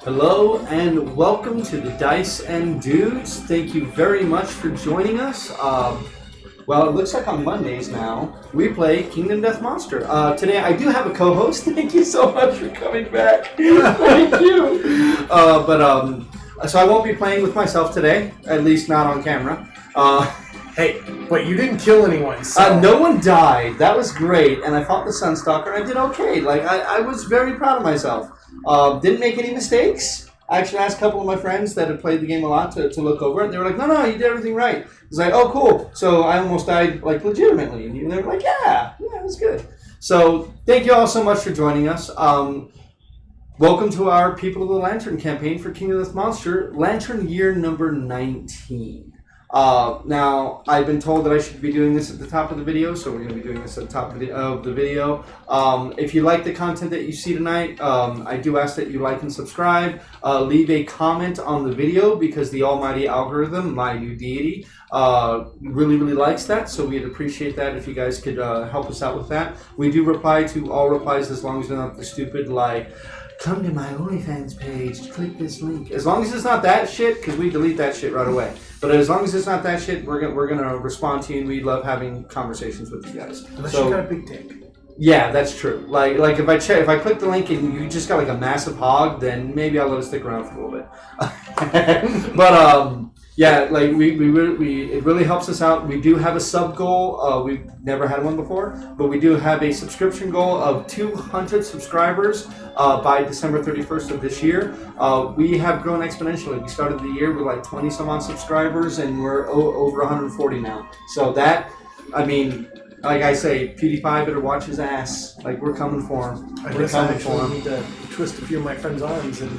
Hello and welcome to the Dice and Dudes. Thank you very much for joining us. Well, it looks like on Mondays now we play Kingdom Death Monster. Today I do have a co-host. Thank you so much for coming back. Thank you. So I won't be playing with myself today, at least not on camera. Hey, but you didn't kill anyone, so... No one died. That was great, and I fought the Sunstalker, and I did okay. Like, I was very proud of myself. Didn't make any mistakes. I actually asked a couple of my friends that had played the game a lot to look over it, and they were like, no, you did everything right. I was like, oh, cool. So I almost died, like, legitimately. And they were like, yeah, it was good. So thank you all so much for joining us. Welcome to our People of the Lantern campaign for Kingdom Death Monster, Lantern year number 19. Now, I've been told that I should be doing this at the top of the video, so we're going to be doing this at the top of the video. If you like the content that you see tonight, I do ask that you like and subscribe. Leave a comment on the video because the almighty algorithm, my new deity, really likes that, so we'd appreciate that if you guys could help us out with that. We do reply to all replies as long as they're not the stupid, like, come to my OnlyFans page, click this link. As long as it's not that shit, because we delete that shit right away. But as long as it's not that shit, we're gonna respond to you, and we love having conversations with you guys. Unless you got a big dick. Yeah, that's true. Like if I click the link and you just got like a massive hog, then maybe I'll let it stick around for a little bit. But yeah, like it really helps us out. We do have a sub goal. We've never had one before, but we do have a subscription goal of 200 subscribers by December 31st of this year. We have grown exponentially. We started the year with like 20 some odd subscribers, and we're over 140 now. So that, I mean, like I say, PewDiePie better watch his ass. Like, we're coming for him. I guess I actually need to twist a few of my friends' arms and...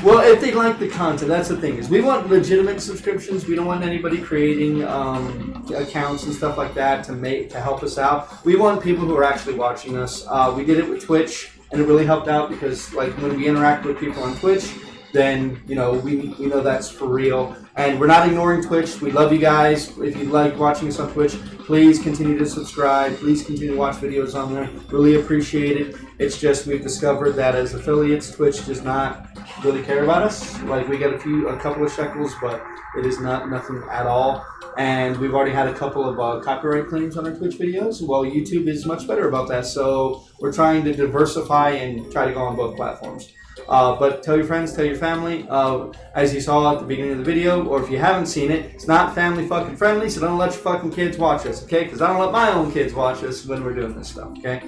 Well, if they like the content, that's the thing. Is we want legitimate subscriptions. We don't want anybody creating accounts and stuff like that to help us out. We want people who are actually watching us. We did it with Twitch, and it really helped out because, like, when we interact with people on Twitch, then, you know, we know that's for real. And we're not ignoring Twitch. We love you guys. If you like watching us on Twitch, please continue to subscribe. Please continue to watch videos on there. Really appreciate it. It's just we've discovered that as affiliates, Twitch does not really care about us. Like, we get a couple of shekels, but it is nothing at all. And we've already had a couple of copyright claims on our Twitch videos. Well, YouTube is much better about that. So we're trying to diversify and try to go on both platforms. But tell your friends, tell your family. As you saw at the beginning of the video, or if you haven't seen it, it's not family fucking friendly, so don't let your fucking kids watch us, okay? Because I don't let my own kids watch us when we're doing this stuff, okay?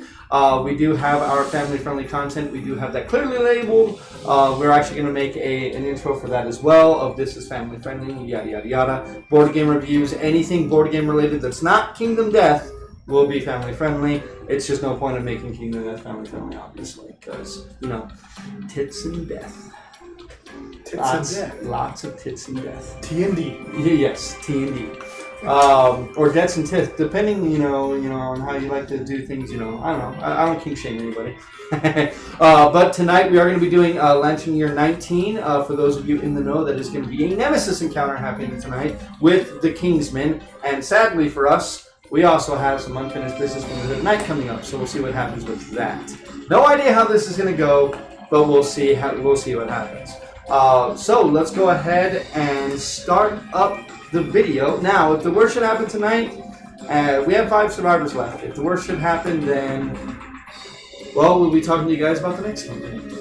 We do have our family friendly content. We do have that clearly labeled. We're actually going to make an intro for that as well, of this is family friendly, yada yada yada. Board game reviews, anything board game related that's not Kingdom Death will be family friendly. It's just no point in making Kingdom Death family friendly, obviously, because, you know, tits and death. Lots of tits and death. T&D. Yes, T&D. Or debts and tits, depending, you know, on how you like to do things. You know, I don't know. I don't kink shame anybody. But tonight we are going to be doing Lantern Year 19. For those of you in the know, that is going to be a Nemesis encounter happening tonight with the Kingsmen, and sadly for us, we also have some unfinished business from the night coming up, so we'll see what happens with that. No idea how this is going to go, but we'll see what happens. So let's go ahead and start up the video. Now, if the worst should happen tonight, we have 5 survivors left. If the worst should happen, then, well, we'll be talking to you guys about the next campaign.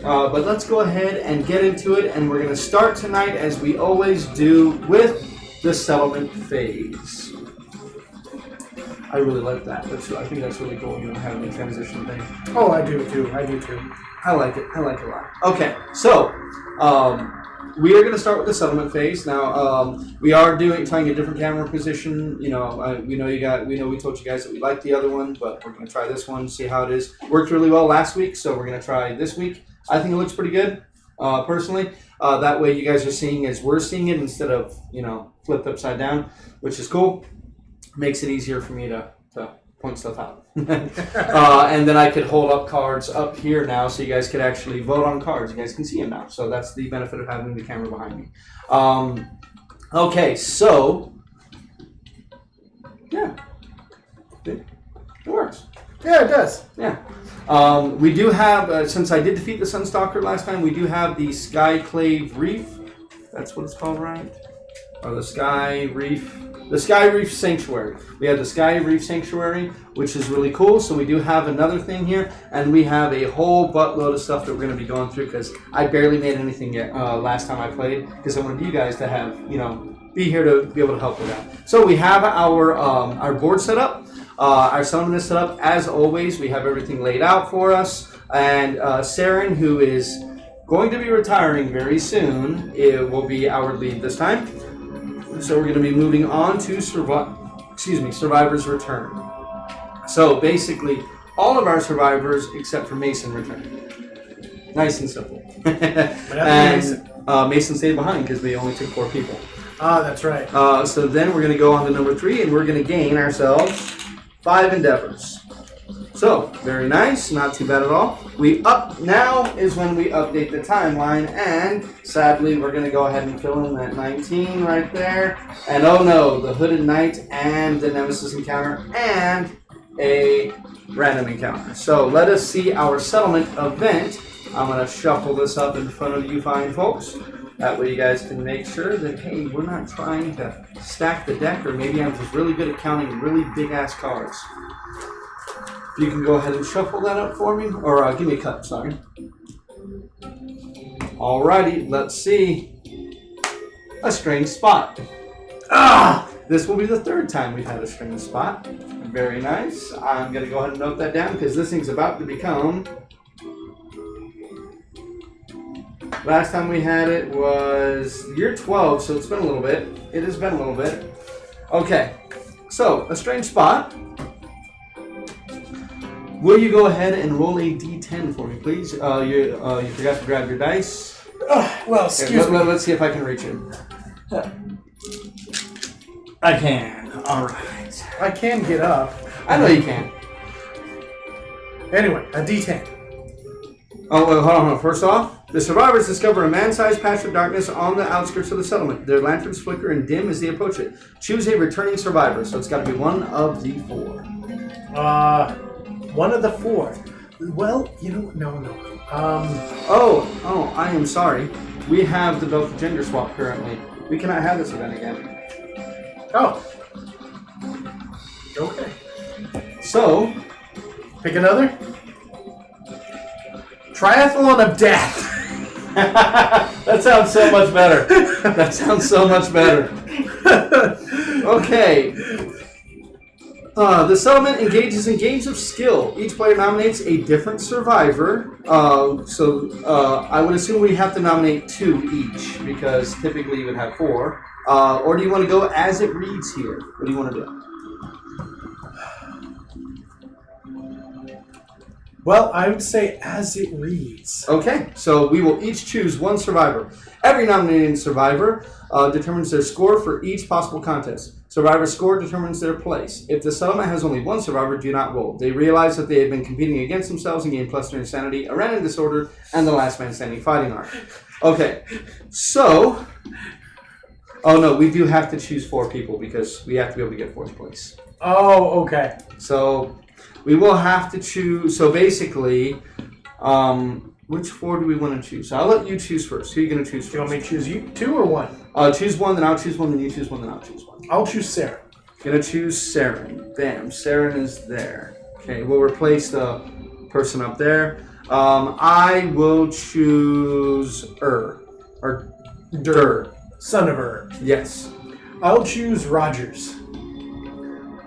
But let's go ahead and get into it, and we're going to start tonight, as we always do, with the settlement phase. I really like that. I think that's really cool, you know, having a transition thing. Oh, I do too. I like it. I like it a lot. Okay, so we are going to start with the settlement phase. Now, we are trying a different camera position. You know, we told you guys that we liked the other one, but we're going to try this one, see how it is. Worked really well last week, so we're going to try this week. I think it looks pretty good, personally. That way, you guys are seeing as we're seeing it instead of, you know, flipped upside down, which is cool. Makes it easier for me to point stuff out. And then I could hold up cards up here now, so you guys could actually vote on cards. You guys can see them now. So that's the benefit of having the camera behind me. Okay, so yeah, it works. Yeah, it does. Yeah. We do have, since I did defeat the Sunstalker last time, we do have the Skyclave Reef. That's what it's called, right? Or the Sky Reef. The Sky Reef Sanctuary. We have the Sky Reef Sanctuary, which is really cool. So we do have another thing here, and we have a whole buttload of stuff that we're going to be going through because I barely made anything yet last time I played because I wanted you guys to have, be here to be able to help with that. So we have our board set up. Our settlement is set up. As always, we have everything laid out for us. And Saren, who is going to be retiring very soon, it will be our lead this time. So we're going to be moving on to Survivor's Return. So basically, all of our survivors except for Mason return. Nice and simple. And Mason stayed behind because we only took 4 people. Ah, that's right. So then we're going to go on to number 3, and we're going to gain ourselves 5 endeavors. So, very nice, not too bad at all. Now is when we update the timeline, and sadly, we're going to go ahead and fill in that 19 right there. And oh no, the Hooded Knight and the Nemesis encounter and a random encounter. So, let us see our settlement event. I'm going to shuffle this up in front of you fine folks. That way you guys can make sure that, hey, we're not trying to stack the deck, or maybe I'm just really good at counting really big-ass cards. If you can go ahead and shuffle that up for me, or give me a cut, sorry. Alrighty, let's see. A strange spot. This will be the 3rd time we've had a strange spot. Very nice. I'm going to go ahead and note that down because this thing's about to become... Last time we had it was year 12, so it's been a little bit. It has been a little bit. Okay, so a strange spot. Will you go ahead and roll a d10 for me, please? You forgot to grab your dice. Well, excuse me. Let's see if I can reach it. I can. All right. I can get up. I know you can. Anyway, a d10. Oh, hold on. First off, the survivors discover a man-sized patch of darkness on the outskirts of the settlement. Their lanterns flicker and dim as they approach it. Choose a returning survivor, so it's got to be one of the 4. One of the 4. Well, no. Oh, I am sorry. We have the both gender swap currently. We cannot have this event again. Oh. Okay. So, pick another. Triathlon of Death. That sounds so much better. That sounds so much better. Okay. The settlement engages in games of skill. Each player nominates a different survivor. I would assume we have to nominate 2 each, because typically you would have 4. Or do you want to go as it reads here? What do you want to do? Well, I would say as it reads. Okay, so we will each choose 1 survivor. Every nominated survivor determines their score for each possible contest. Survivor's score determines their place. If the settlement has only 1 survivor, do not roll. They realize that they have been competing against themselves and gain plus their insanity, a random disorder, and the last man standing fighting art. Okay, so... Oh no, we do have to choose 4 people because we have to be able to get 4th place. Oh, okay. So... we will have to choose, so basically, which 4 do we want to choose? So I'll let you choose first. Who are you going to choose first? Do you want me to choose 2 or 1? Choose 1, then I'll choose 1, then you choose 1, then I'll choose 1. I'll choose Sarah. Going to choose Saren. Bam, Saren is there. Okay, we'll replace the person up there. I will choose or Dur. Son of Ur. Yes. I'll choose Rogers.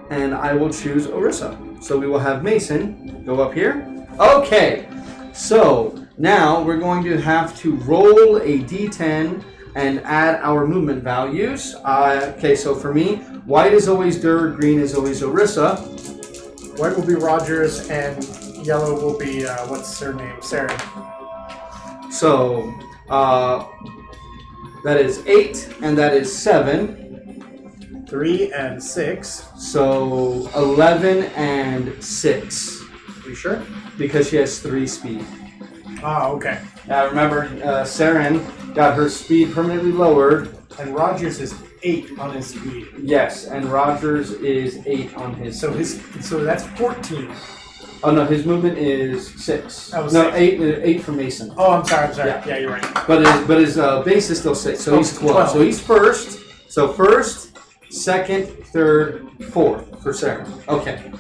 And I will choose Orissa. So we will have Mason go up here. Okay, so now we're going to have to roll a d10 and add our movement values. Okay, so for me, white is always Dur, green is always Orissa. White will be Rogers, and yellow will be, what's her name? Sarah. So, that is 8, and that is 7. 3 and 6. So 11 and 6. You sure? Because she has 3 speed. Ah, okay. Now remember, Saren got her speed permanently lowered. And Rogers is 8 on his speed. Yes, and Rogers is 8 on his speed. So that's 14. Oh no, his movement is 6. Oh, no, 6. 8 for Mason. Oh, I'm sorry. Yeah. You're right. But his base is still 6, so he's 12. So he's first. So first, second, third, fourth for Sarah. Okay.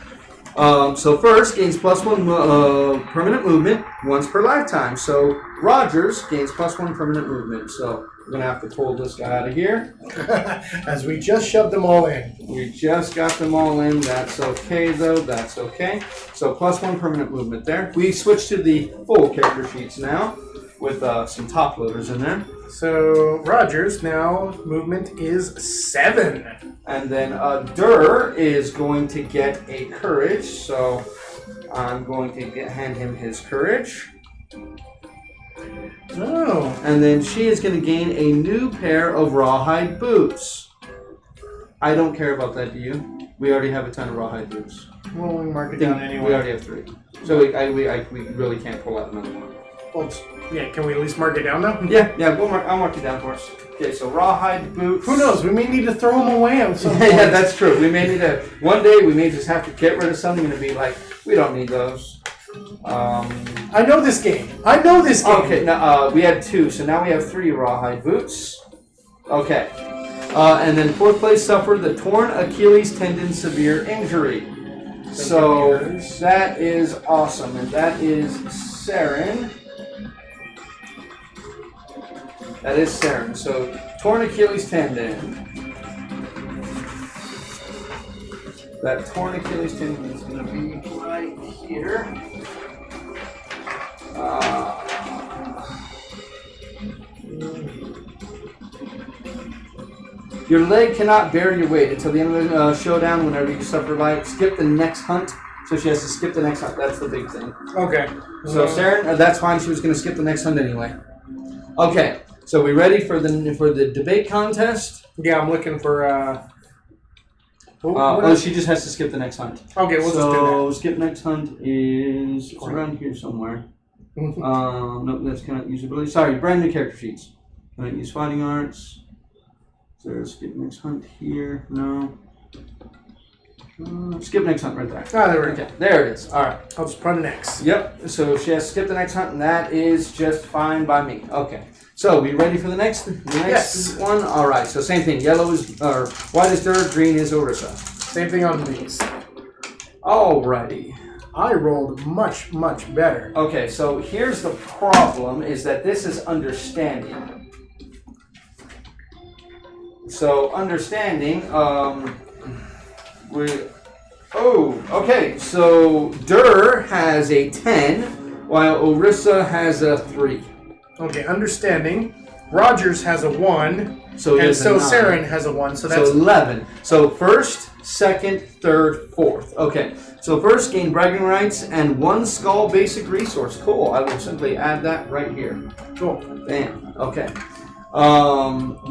So first gains +1 permanent movement once per lifetime. So Rogers gains +1 permanent movement. So we're gonna have to pull this guy out of here. As we just shoved them all in. We just got them all in. That's okay though. That's okay. So +1 permanent movement there. We switch to the full character sheets now with some top loaders in there. So Rogers now movement is 7. And then Durr is going to get a courage, so I'm going to hand him his courage. Oh. And then she is going to gain a new pair of Rawhide Boots. I don't care about that, do you? We already have a ton of Rawhide Boots. Well, we mark it down anyway. We already have 3. So we really can't pull out another one. Well, yeah, can we at least mark it down though? Yeah, I'll mark it down for us. Okay, so Rawhide Boots. Who knows? We may need to throw them away at some point. Yeah, that's true. We may need to, one day we may just have to get rid of something and be like, we don't need those. I know this game. Okay, now we had 2, so now we have 3 Rawhide Boots. Okay. And then 4th place suffered the torn Achilles tendon severe injury. So that is awesome, and that is Saren. That is Saren. So torn Achilles tendon. That torn Achilles tendon is going to be right here. Your leg cannot bear your weight until the end of the showdown. Whenever you suffer light, skip the next hunt. So she has to skip the next hunt. That's the big thing. Okay. So Saren, that's fine. She was going to skip the next hunt anyway. Okay. So we ready for the debate contest? Yeah, I'm looking for. She just has to skip the next hunt. Okay, we'll just do So skip next hunt is around here somewhere. No, that's cannot use ability. Sorry, brand new character sheets. Cannot use fighting arts. So skip next hunt here. No. Skip next hunt right there. Ah, there we go. Okay, there it is. All right. I'll just put an X. Yep. So she has to skip the next hunt, and that is just fine by me. Okay. So we ready for the next Yes. one? All right. So same thing. Yellow is white is Durr, green is Orisa. Same thing on these. Alrighty. I rolled much, much better. Okay. So here's the problem: is that this is understanding. So understanding, okay, so Durr has a 10, while Orisa has a 3. Okay, understanding. Rogers has a 1, So and so Saren has a 1, so that's 11. So first, second, third, fourth. Okay, so first gain bragging rights and 1 skull basic resource. Cool, I will simply add that right here. cool. Bam, okay.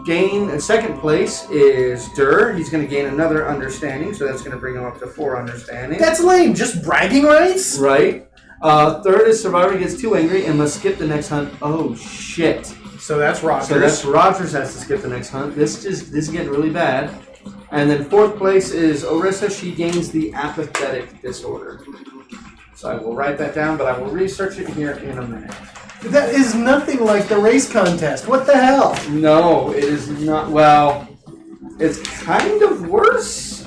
Gain second place is Durr. He's going to gain another understanding, so that's going to bring him up to 4 understanding. That's lame. Just bragging rights? Right. Third is Survivor gets too angry and must skip the next hunt. Oh shit. So that's Rogers. So that's Rogers has to skip the next hunt. This is getting really bad. And then 4th place is Orisa. She gains the apathetic disorder. So I will write that down, but I will research it here in a minute. That is nothing like the race contest. What the hell? No, it is not. Well, it's kind of worse.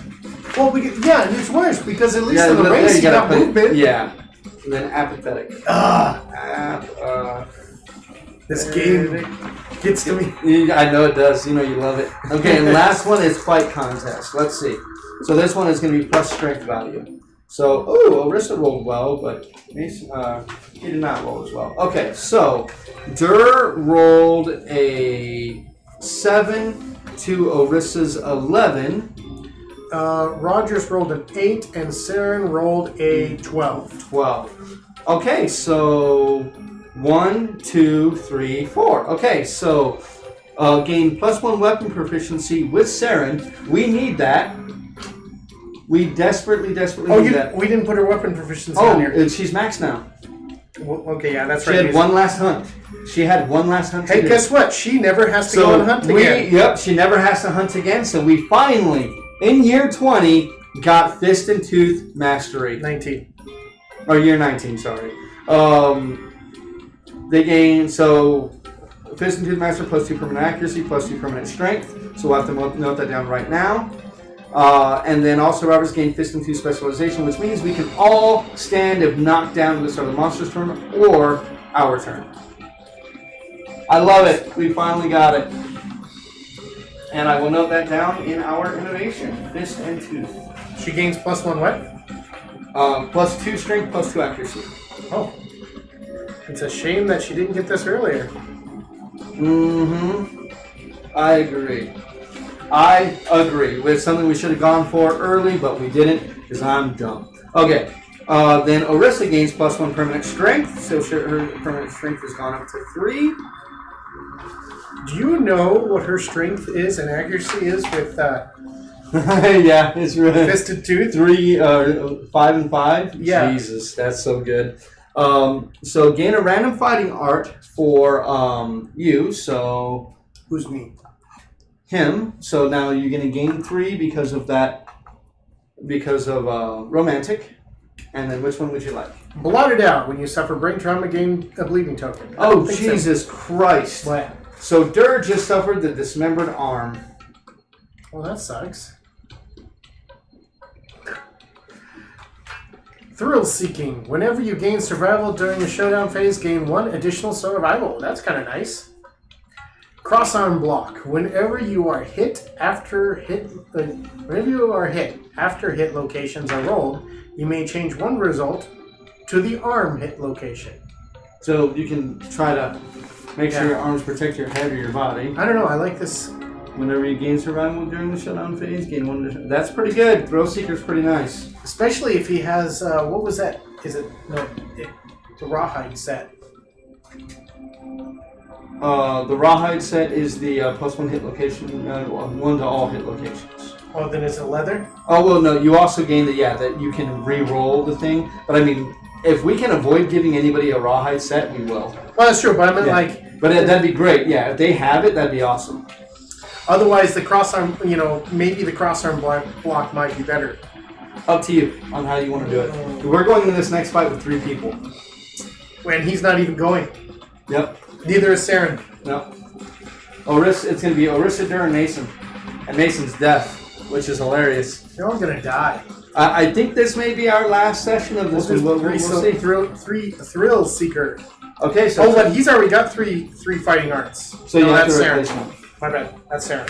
Well, yeah, it's worse because at least in the race you got movement. Yeah. And then apathetic. This game gets to me. I know it does. You know you love it. Okay, and last one is fight contest. Let's see. So this one is going to be plus strength value. So, Orisa rolled well, but he did not roll as well. Okay, so Durr rolled a 7 to Orisa's 11. Rogers rolled an 8, and Saren rolled a 12. 12. Okay, so 1, 2, 3, 4. Okay, so gain +1 weapon proficiency with Saren. We need that. We desperately need that. We didn't put her weapon proficiency on here. She's maxed now. Well, okay, yeah, that's She right. had one last hunt. Hey, guess what? She never has to go and hunt again. Yep, she never has to hunt again. So we finally, in year 20, got Fist and Tooth Mastery. 19. Or year 19, sorry. They gain, so Fist and Tooth Master plus 2 permanent accuracy, plus 2 permanent strength. So we'll have to note that down right now. And then all survivors gain Fist and Tooth specialization, which means we can all stand if knocked down at the start of the monster's turn or our turn. I love it. We finally got it. And I will note that down in our innovation. Fist and Tooth. She gains +1 what? Plus 2 strength, plus 2 accuracy. Oh. It's a shame that she didn't get this earlier. Mm-hmm. I agree. It's something we should have gone for early, but we didn't because I'm dumb. Okay. Then Orisa gains +1 permanent strength, so her permanent strength has gone up to 3. Do you know what her strength is and accuracy is with yeah, it's really Fisted Tooth? 3, 5 and 5. Yeah. Jesus, that's so good. So gain a random fighting art for you. So Who's me? him. So now you're gonna gain 3 because of that. Because of romantic. And then which one would you like? Blotted out. When you suffer brain trauma, gain a bleeding token. Oh, Jesus Christ. What? So Dur just suffered the dismembered arm. Well, that sucks. Thrill seeking. Whenever you gain survival during the showdown phase, gain 1 additional survival. That's kind of nice. Cross arm block. Whenever you are hit after hit locations are rolled, you may change 1 result to the arm hit location. So you can try to make sure your arms protect your head or your body. I don't know. I like this. Whenever you gain survival during the showdown phase, gain 1 additional. That's pretty good. Thrill Seeker's pretty nice. Especially if he has, what was that? The Rawhide set. The Rawhide set is the +1 hit location, 1 to all hit locations. Oh, then is it leather? Oh, well, no, you also gain that you can re-roll the thing. But I mean, if we can avoid giving anybody a Rawhide set, we will. Well, that's true, but I meant But that'd be great, yeah. If they have it, that'd be awesome. Otherwise, the crossarm, maybe the crossarm block might be better. Up to you on how you want to do it. We're going into this next fight with 3 people. When he's not even going. Yep. Neither is Saren. No. It's going to be Orisa, Dur, and Mason. And Mason's death, which is hilarious. They're all going to die. I think this may be our last session of this one. We'll see. Thrill Seeker. Okay, so... but he's already got three fighting arts. So you have that's to Saren. replace one. My bad. That's Saren.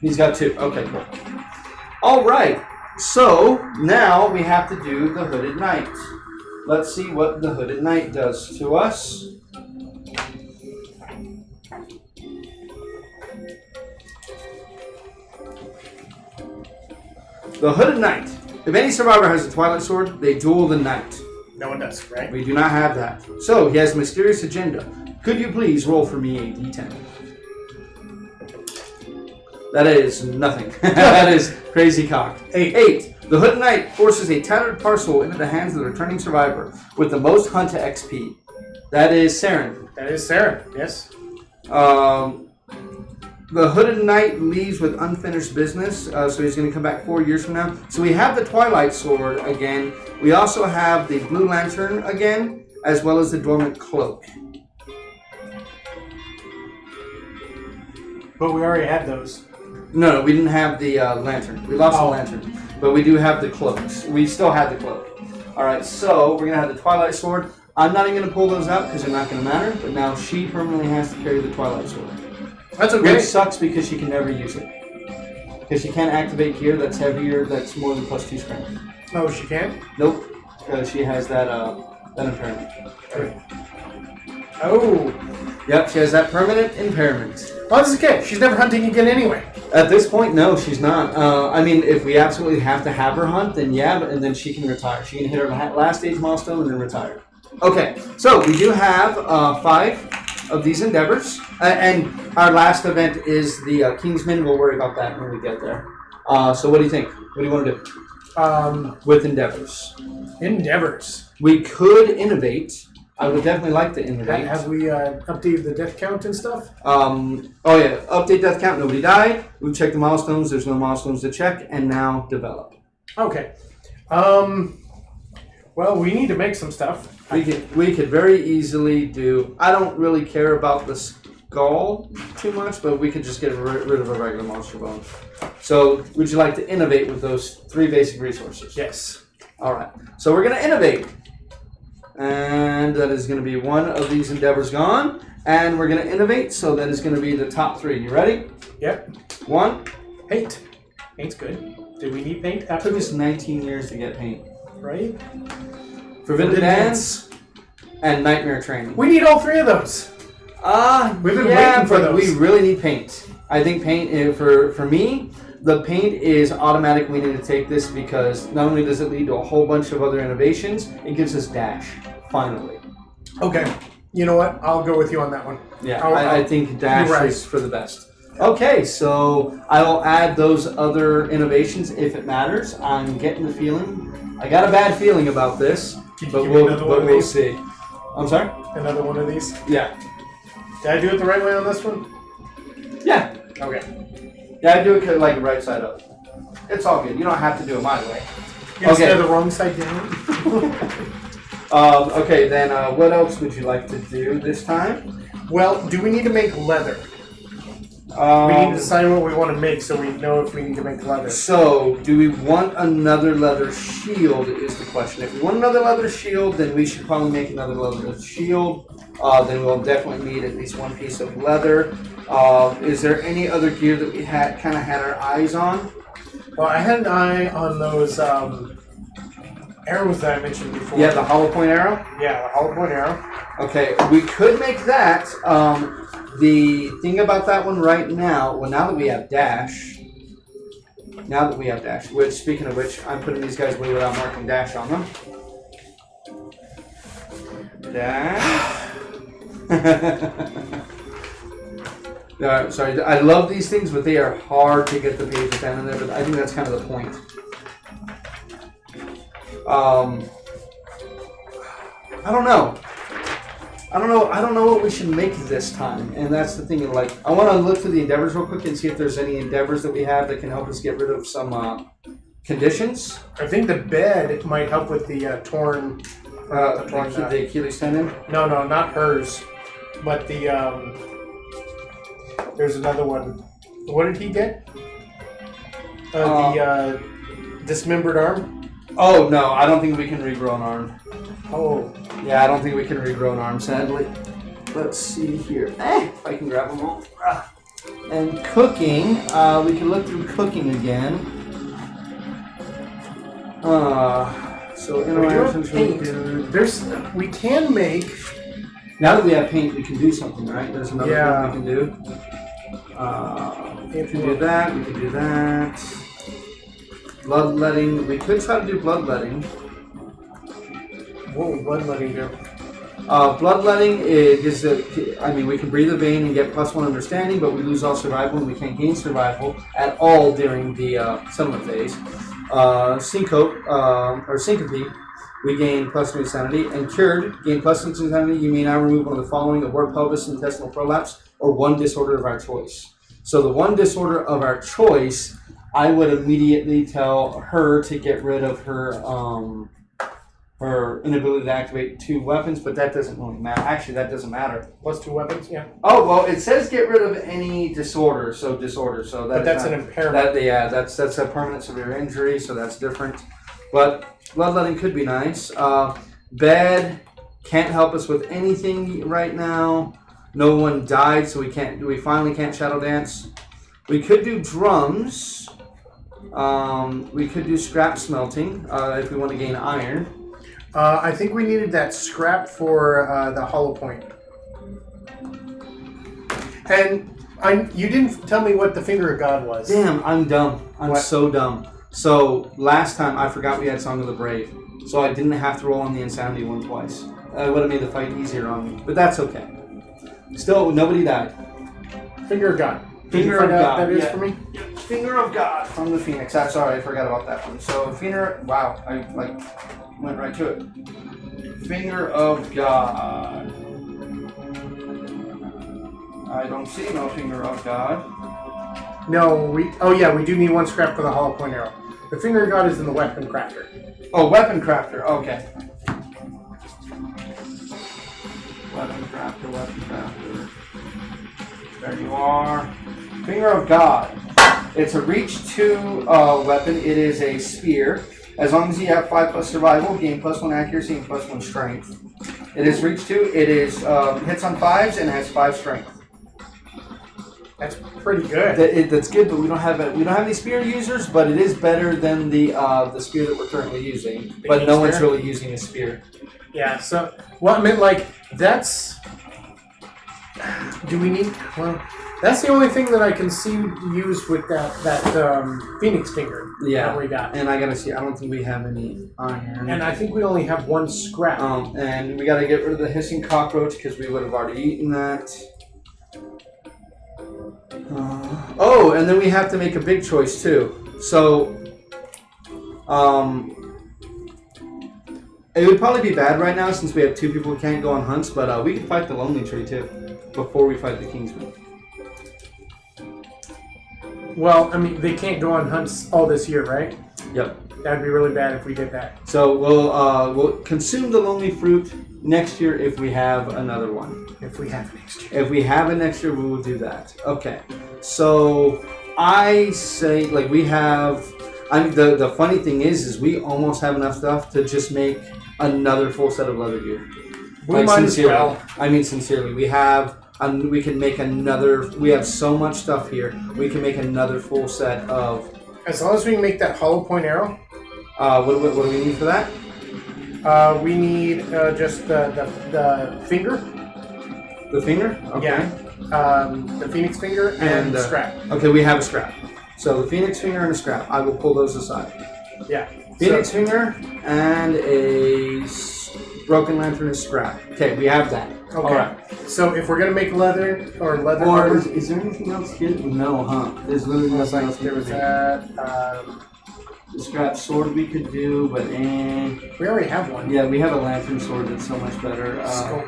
He's got 2. Okay, cool. All right. So now we have to do the Hooded Knight. Let's see what the Hooded Knight does to us. The Hooded Knight. If any survivor has a Twilight Sword, they duel the Knight. No one does, right? We do not have that. So he has a mysterious agenda. Could you please roll for me a d10? That is nothing. That is crazy cock. 8. The Hooded Knight forces a tattered parcel into the hands of the returning survivor with the most hunt to XP. That is Saren. That is Saren, yes. The Hooded Knight leaves with unfinished business, so he's going to come back 4 years from now. So we have the Twilight Sword again. We also have the Blue Lantern again, as well as the Dormant Cloak. But we already had those. No, we didn't have the lantern. We lost the lantern. But we do have the cloaks. We still have the cloak. Alright, so we're going to have the Twilight Sword. I'm not even going to pull those out because they're not going to matter. But now she permanently has to carry the Twilight Sword. That's okay. Which sucks because she can never use it. Because she can't activate gear that's heavier, that's more than +2 strength. Oh, she can't? Nope. Because she has that impairment. Oh. Yep, she has that permanent impairment. Well, that's okay. She's never hunting again anyway. At this point, no, she's not. I mean, if we absolutely have to have her hunt, then yeah, and then she can retire. She can hit her last stage milestone and then retire. Okay, so we do have 5 of these endeavors, and our last event is the Kingsman. We'll worry about that when we get there. So what do you think? What do you want to do with endeavors? Endeavors. We could innovate. I would definitely like to innovate. Have we updated the death count and stuff? Oh yeah, update death count. Nobody died. We've checked the milestones. There's no milestones to check, and now develop. Okay. Well, we need to make some stuff. We could very easily do. I don't really care about the skull too much, but we could just get rid of a regular monster bone. So, would you like to innovate with those 3 basic resources? Yes. All right. So we're going to innovate, and that is going to be one of these endeavors gone. And we're going to innovate, so that is going to be the top 3. You ready? Yep. 1. Paint. Paint's good. Do we need paint? It took us 19 years to get paint. Right? Forbidden Dance and Nightmare Training. We need all 3 of those. We've been waiting for those. We really need paint. I think paint, for me, the paint is automatic. We need to take this because not only does it lead to a whole bunch of other innovations, it gives us dash, finally. Okay. You know what? I'll go with you on that one. Yeah, I think dash is for the best. Okay, so I will add those other innovations if it matters. I'm getting the feeling. I got a bad feeling about this, but we'll see. I'm sorry? Another one of these? Yeah. Did I do it the right way on this one? Yeah. Okay. Yeah, I do it like right side up. It's all good. You don't have to do it my way. Instead of the wrong side down? Okay, then what else would you like to do this time? Well, do we need to make leather? We need to decide what we want to make so we know if we need to make leather. So, do we want another leather shield is the question. If we want another leather shield, then we should probably make another leather shield. Then we'll definitely need at least 1 piece of leather. Is there any other gear that we kind of had our eyes on? Well, I had an eye on those arrows that I mentioned before. Yeah, the hollow point arrow? Yeah, the hollow point arrow. Okay, we could make that. The thing about that one right now, well, now that we have dash, which, speaking of which, I'm putting these guys away without marking dash on them. Dash. Sorry, I love these things, but they are hard to get the pages down in there, but I think that's kind of the point. I don't know. I don't know what we should make this time, and that's the thing. Like, I want to look through the endeavors real quick and see if there's any endeavors that we have that can help us get rid of some conditions. I think the bed might help with the torn. The Achilles tendon. No, not hers, but the there's another one. What did he get? The dismembered arm. Oh no, I don't think we can regrow an arm. Oh. Yeah, I don't think we can regrow an arm, sadly. Let's see here. If I can grab them all. And cooking, we can look through cooking again. So interactions paint. We can make. Now that we have paint, we can do something, right? There's another thing we can do. We can do that. We can do that. Bloodletting. We could try to do bloodletting. What would bloodletting do? Bloodletting is we can breathe a vein and get +1 understanding, but we lose all survival and we can't gain survival at all during the settlement phase. Syncope, or syncope, we gain +2 insanity, and cured, gain +6 insanity. You may now remove one of the following: a wart pelvis, intestinal prolapse, or 1 disorder of our choice. So the 1 disorder of our choice, I would immediately tell her to get rid of her inability to activate 2 weapons, but that doesn't really matter. Actually, that doesn't matter. +2 weapons, yeah. Oh, well, it says get rid of any disorder, so disorder. So that's an impairment. That's a permanent severe injury, so that's different. But bloodletting could be nice. Bed can't help us with anything right now. No one died, so we finally can't shadow dance. We could do drums. We could do scrap smelting if we want to gain iron. I think we needed that scrap for the hollow point. And you didn't tell me what the finger of God was. Damn, I'm dumb. I'm so dumb. So last time I forgot we had Song of the Brave, so I didn't have to roll on the insanity one twice. It would have made the fight easier on me, but that's okay. Still, nobody died. Finger of God. Finger of God. That is for me. Yep. Finger of God from the Phoenix. I'm sorry, I forgot about that one. So finger. Wow, I went right to it. Finger of God. I don't see no finger of God. No, we do need 1 scrap for the hollow point arrow. The Finger of God is in the Weapon Crafter. Oh, Weapon Crafter. Okay. Weapon Crafter. There you are. Finger of God. It's a reach 2 weapon. It is a spear. As long as you have 5+ survival, gain +1 accuracy and +1 strength. It is reach 2. It is hits on 5s and has 5 strength. That's pretty good. That's good, but we don't have any spear users. But it is better than the spear that we're currently using. But no one's really using a spear. Yeah. So, well, I mean, like that's. Do we need? Well, that's the only thing that I can see used with that Phoenix Finger. Yeah. That we got. And I gotta see. I don't think we have any iron. And I think we only have 1 scrap. And we gotta get rid of the hissing cockroach because we would have already eaten that. Oh, and then we have to make a big choice too. So, it would probably be bad right now since we have 2 people who can't go on hunts, but we can fight the Lonely Tree too before we fight the Kingsman. Well, I mean, they can't go on hunts all this year, right? Yep. That'd be really bad if we did that. So we'll consume the Lonely Fruit next year if we have another one. If we have it next year. If we have it next year, we will do that. Okay. So I say, like, we have. I mean, the funny thing is we almost have enough stuff to just make another full set of leather gear. We might as well. I mean, sincerely, we have. We can make another. We have so much stuff here. We can make another full set of. As long as we can make that hollow point arrow. What do we need for that? We need just the finger. The finger? Okay. Yeah. The Phoenix Finger and scrap. Okay, we have a scrap. So the Phoenix Finger and a scrap. I will pull those aside. Yeah. Phoenix Finger and a Broken Lantern and scrap. Okay, we have that. Okay. All right. So if we're gonna make leather Or armor, is there anything else here? No, huh? There's literally nothing else. there was that. The scrap sword we could do, but We already have one. yeah, we have a lantern sword that's so much better. Skull.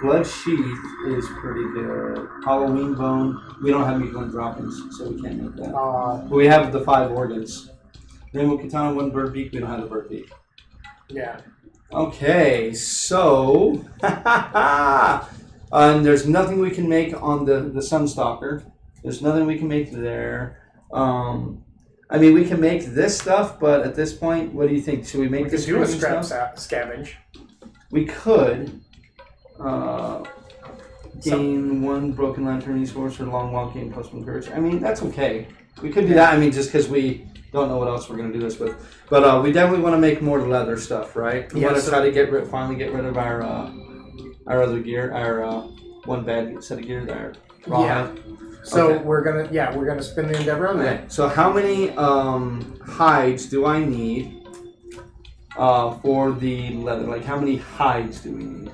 Blood Sheath is pretty good. Halloween Bone. We don't have any blood droppings, so we can't make that. But we have the 5 organs. Rainbow Katana, 1 bird beak. We don't have the bird beak. Yeah. Okay, so and there's nothing we can make on the Sunstalker. There's nothing we can make there. I mean, we can make this stuff, but at this point, what do you think? Should we make this? We could do a scrap scavenge. We could gain 1 Broken Lantern resource for long walk, gain +1 courage. I mean, that's okay. We could do that. I mean, just because we don't know what else we're going to do this with. But we definitely want to make more leather stuff, right? We want to try to finally get rid of our other gear, our 1 bad set of gear there. Yeah. So we're gonna spin the endeavor on that. Okay. So how many hides do I need for the leather? Like, how many hides do we need?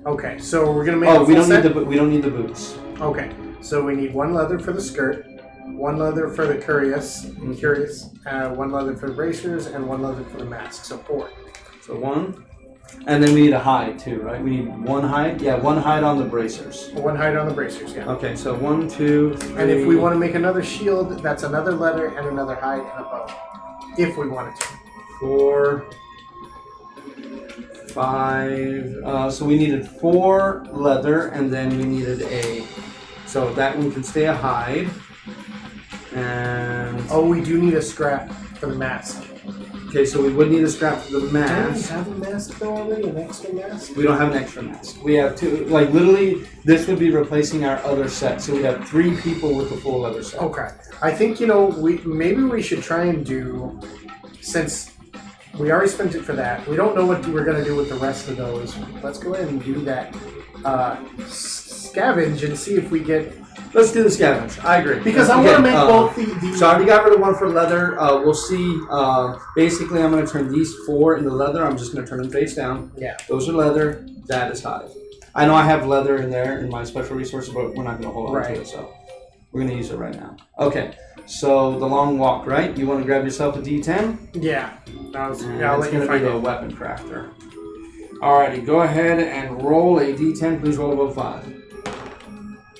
Okay. So we're gonna make. Oh, we don't need the boots. Okay. So we need 1 leather for the skirt, 1 leather for the curious, 1 leather for the bracers, and 1 leather for the mask. So 4. So 1. And then we need a hide too, right? We need 1 hide? Yeah, 1 hide on the bracers. 1 hide on the bracers, yeah. Okay, so 1, 2, 3. And if we want to make another shield, that's another leather and another hide and a bow. If we wanted to. 4, 5. So we needed 4 leather, and then we needed a. So that one can stay a hide. And. Oh, we do need a scrap for the mask. Okay, so we would need a scrap for the Don't mask. we have a mask though already? An extra mask? We don't have an extra mask. We have 2. Like, literally, this would be replacing our other set. So we have 3 people with the full leather set. Okay. I think, maybe we should try and do, since we already spent it for that, we don't know what we're going to do with the rest of those. Let's go ahead and do that scavenge and see if we get. Let's do the scavenge. I agree. Because I want to make both the. So I already got rid of 1 for leather. We'll see. Basically, I'm going to turn these 4 into leather. I'm just going to turn them face down. Yeah. Those are leather. That is hide. I know I have leather in there in my special resources, but we're not going to hold on to it. So we're going to use it right now. Okay. So the long walk, right? You want to grab yourself a D10? Yeah. I'll It's let you going to find be the it. weapon crafter. Alrighty. Go ahead and roll a D10. Please roll above 5.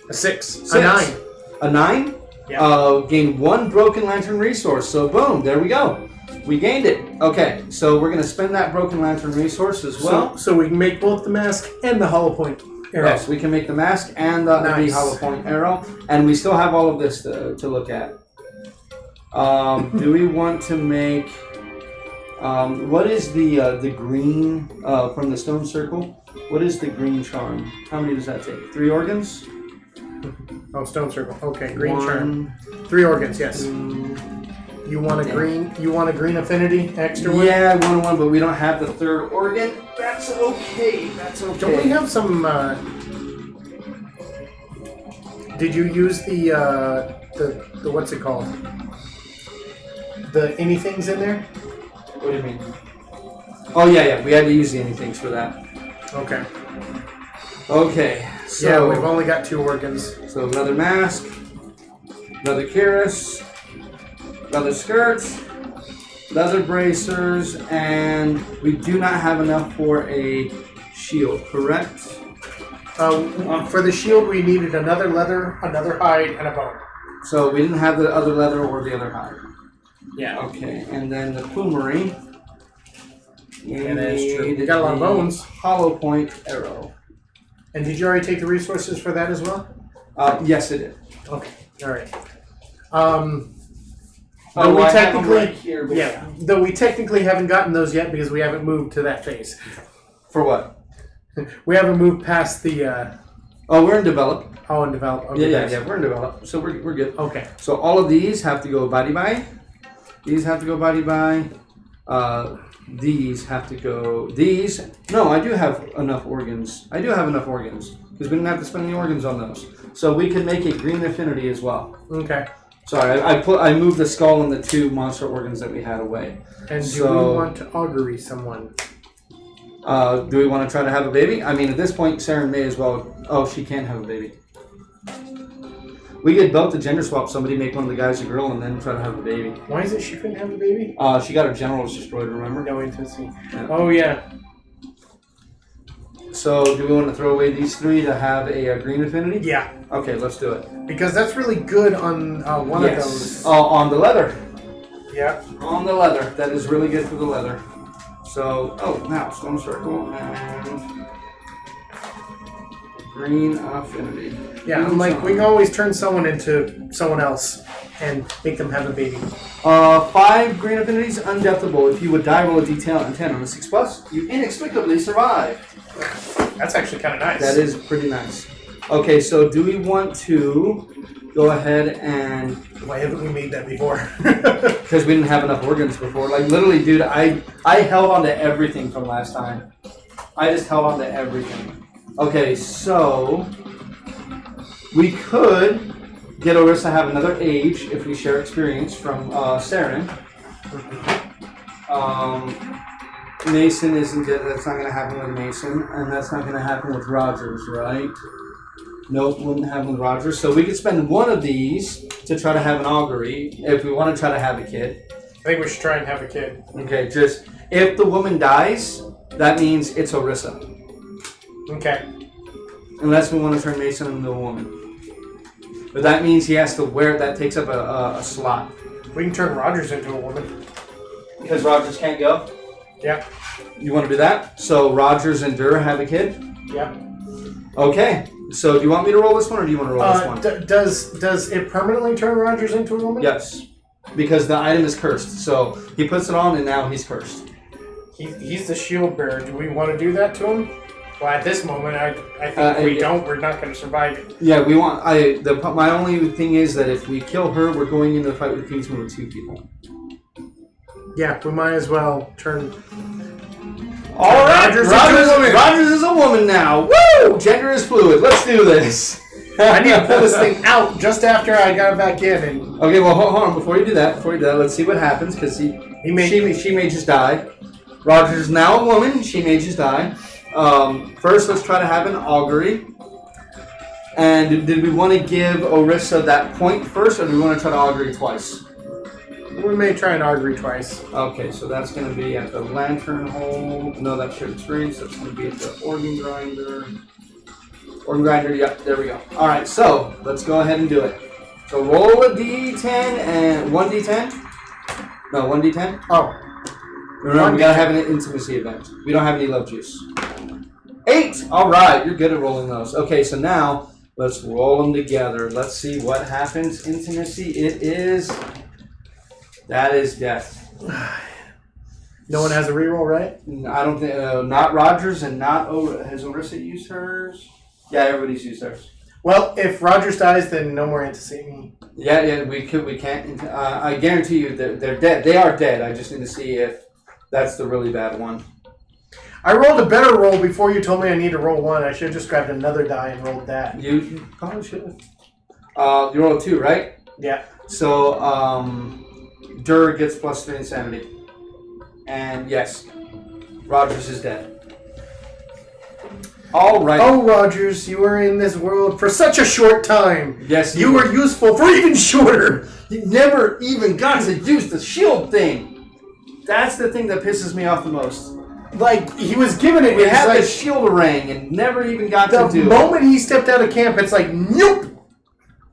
A 6. 6. A 9. A 9? Gain 1 Broken Lantern resource. So boom, there we go. We gained it. Okay, so we're going to spend that Broken Lantern resource as well. So we can make both the mask and the hollow point arrow. Yes, we can make the mask and the hollow point arrow. And we still have all of this to look at. Do we want to make... what is the green from the stone circle? What is the green charm? How many does that take? 3 organs? Oh, stone circle. Okay, green 1, charm. 3 organs, yes. 2, You want a green affinity extra one? Yeah, 1, but we don't have the 3rd organ. That's okay. That's okay. Don't we have some? Did you use the what's it called? The anythings in there? What do you mean? Oh yeah. We had to use the anythings for that. Okay. Okay. So yeah, we've only got 2 organs. So another mask, another cuirass, leather skirts, leather bracers, and we do not have enough for a shield, correct? For the shield, we needed another leather, another hide, and a bone. So we didn't have the other leather or the other hide. Yeah. Okay, and then the plumery. Yeah, that's true. We got a lot of bones. Hollow point arrow. And did you already take the resources for that as well? Yes, it did. Okay. All right. Oh, we I have them technically, right here, but yeah. Though we technically haven't gotten those yet because we haven't moved to that phase. For what? We haven't moved past the. Oh, we're in develop. Oh, in develop. Okay, Yeah. We're in develop, so we're good. Okay. So all of these have to go body by. These have to go body by. These have to go. These. No, I do have enough organs. I do have enough organs because we didn't have to spend any organs on those. So we can make a green affinity as well. Okay. Sorry, I moved the skull and the 2 monster organs that we had away. And do we want to augury someone? Do we want to try to have a baby? I mean, at this point, Saren may as well. Oh, she can't have a baby. We could both the gender swap somebody, make one of the guys a girl, and then try to have a baby. Why is it she couldn't have a baby? She got her generals destroyed, remember? No intimacy. Yeah. Oh, yeah. So, do we want to throw away these 3 to have a green affinity? Yeah. Okay, let's do it. Because that's really good on one of those. On the leather. Yeah. On the leather. That is really good for the leather. So, now, stone circle and green affinity. Yeah, I'm like, we can always turn someone into someone else and make them have a baby. 5 green affinities, undeathable. If you would die roll a d10 and 10 on a 6+, you inexplicably survive. That's actually kind of nice. That is pretty nice. Okay, so do we want to go ahead and... Why haven't we made that before? Because we didn't have enough organs before. Like, literally, dude, I held on to everything from last time. I just held on to everything. Okay, so... We could get Orisa to have another age if we share experience from Saren. Mason isn't good. That's not going to happen with Mason, and that's not going to happen with Rogers, right? Nope, wouldn't happen with Rogers. So we could spend one of these to try to have an augury if we want to try to have a kid. I think we should try and have a kid. Okay, just if the woman dies, that means it's Orisa. Okay. Unless we want to turn Mason into a woman. But that means he has to wear, that takes up a slot. We can turn Rogers into a woman. Because Rogers can't go? Yeah. You want to do that? So Rogers and Durr have a kid? Yeah. Okay. So do you want me to roll this one or do you want to roll this one? Does it permanently turn Rogers into a woman? Yes. Because the item is cursed. So he puts it on and now he's cursed. He's the shield bearer. Do we want to do that to him? Well, at this moment, I think if we don't, we're not going to survive it. Yeah, we want... my only thing is that if we kill her, we're going into the fight with Kingsman with 2 people. Yeah, we might as well turn... All right, Rogers is a woman now. Woo! Gender is fluid. Let's do this. I need to pull this thing out just after I got it back in. And... Okay, well, hold on. Before you do that, let's see what happens, because she may just die. Rogers is now a woman. She may just die. First, let's try to have an augury. And did we want to give Orisa that point first, or do we want to try to augury twice? We may try an augury twice. Okay, so that's going to be at the lantern hole. No, that's shared experience. That's going to be at the organ grinder. Organ grinder, yep, there we go. All right, so let's go ahead and do it. So roll a d10 and 1d10. No, 1d10. Oh. Remember, we gotta have an intimacy event. We don't have any love juice. 8! Alright, you're good at rolling those. Okay, so now, let's roll them together. Let's see what happens. Intimacy, it is... That is death. No one has a reroll, right? I don't think... not Rogers and not... has Orissa used hers? Yeah, everybody's used theirs. Well, if Rogers dies, then no more intimacy. Yeah, we can't... I guarantee you they're dead. They are dead. I just need to see if that's the really bad one. I rolled a better roll before you told me I need to roll 1. I should have just grabbed another die and rolled that. You probably should have. You rolled 2, right? Yeah. So, Durr gets +3 insanity. And yes, Rogers is dead. All right. Oh, Rogers, you were in this world for such a short time. Yes, you were useful for even shorter. You never even got to use the shield thing. That's the thing that pisses me off the most. Like, he was given it. We had the shield ring and never even got to do it. The moment he stepped out of camp, it's like, nope.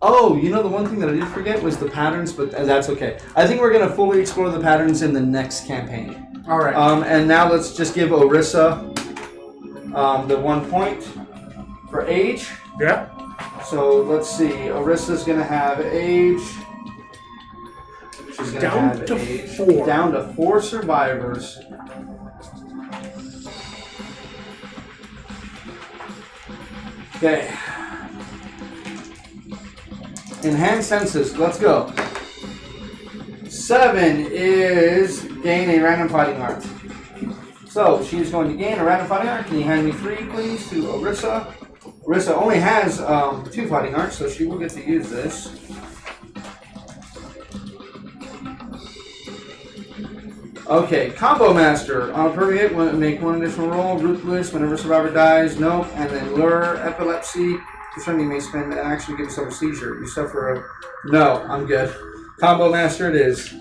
Oh, you know the one thing that I did forget was the patterns, but that's okay. I think we're going to fully explore the patterns in the next campaign. All right. And now let's just give Orissa the 1 point for age. Yeah. So let's see. Orissa's going to have age. She's going to have to age. 4. Down to 4 survivors. Okay. Enhanced senses. Let's go. 7 is gain a random fighting art. So she's going to gain a random fighting art. Can you hand me 3, please, to Orissa? Orissa only has 2 fighting arts, so she will get to use this. Okay, Combo Master. On a perfect hit, make 1 additional roll. Ruthless, whenever survivor dies. Nope. And then Lure, Epilepsy. Concern you may spend and actually give yourself a seizure. You suffer a... No, I'm good. Combo Master it is.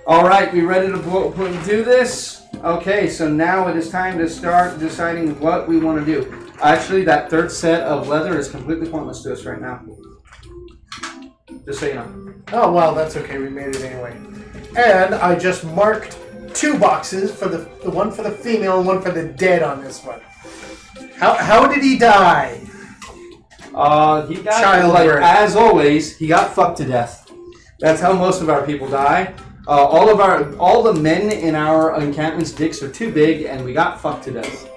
Alright, we ready to do this? Okay, so now it is time to start deciding what we want to do. Actually, that 3rd set of leather is completely pointless to us right now. Just so you know. Oh, well, that's okay. We made it anyway. And I just marked 2 boxes for the one for the female and one for the dead on this one. How did he die? He got, like, as always, he got fucked to death. That's how most of our people die. All the men in our encampment's dicks are too big, and we got fucked to death.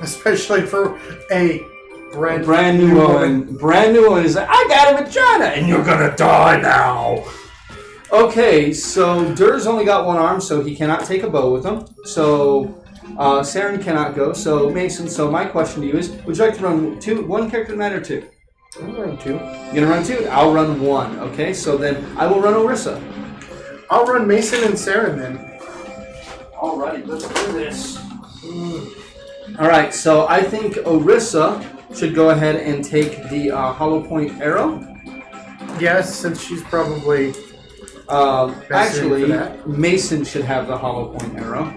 Especially for a brand new one. Brand new one is like, I got a vagina, and you're gonna die now. Okay, so Durr's only got 1 arm, so he cannot take a bow with him. So Saren cannot go. So Mason. So my question to you is: would you like to run 1 character tonight or 2? I'm going 2. You're gonna run 2. I'll run 1. Okay, so then I will run Orissa. I'll run Mason and Saren then. Alrighty, let's do this. Alright, so I think Orissa should go ahead and take the hollow point arrow. Yes, since she's probably... actually, Mason should have the hollow point arrow.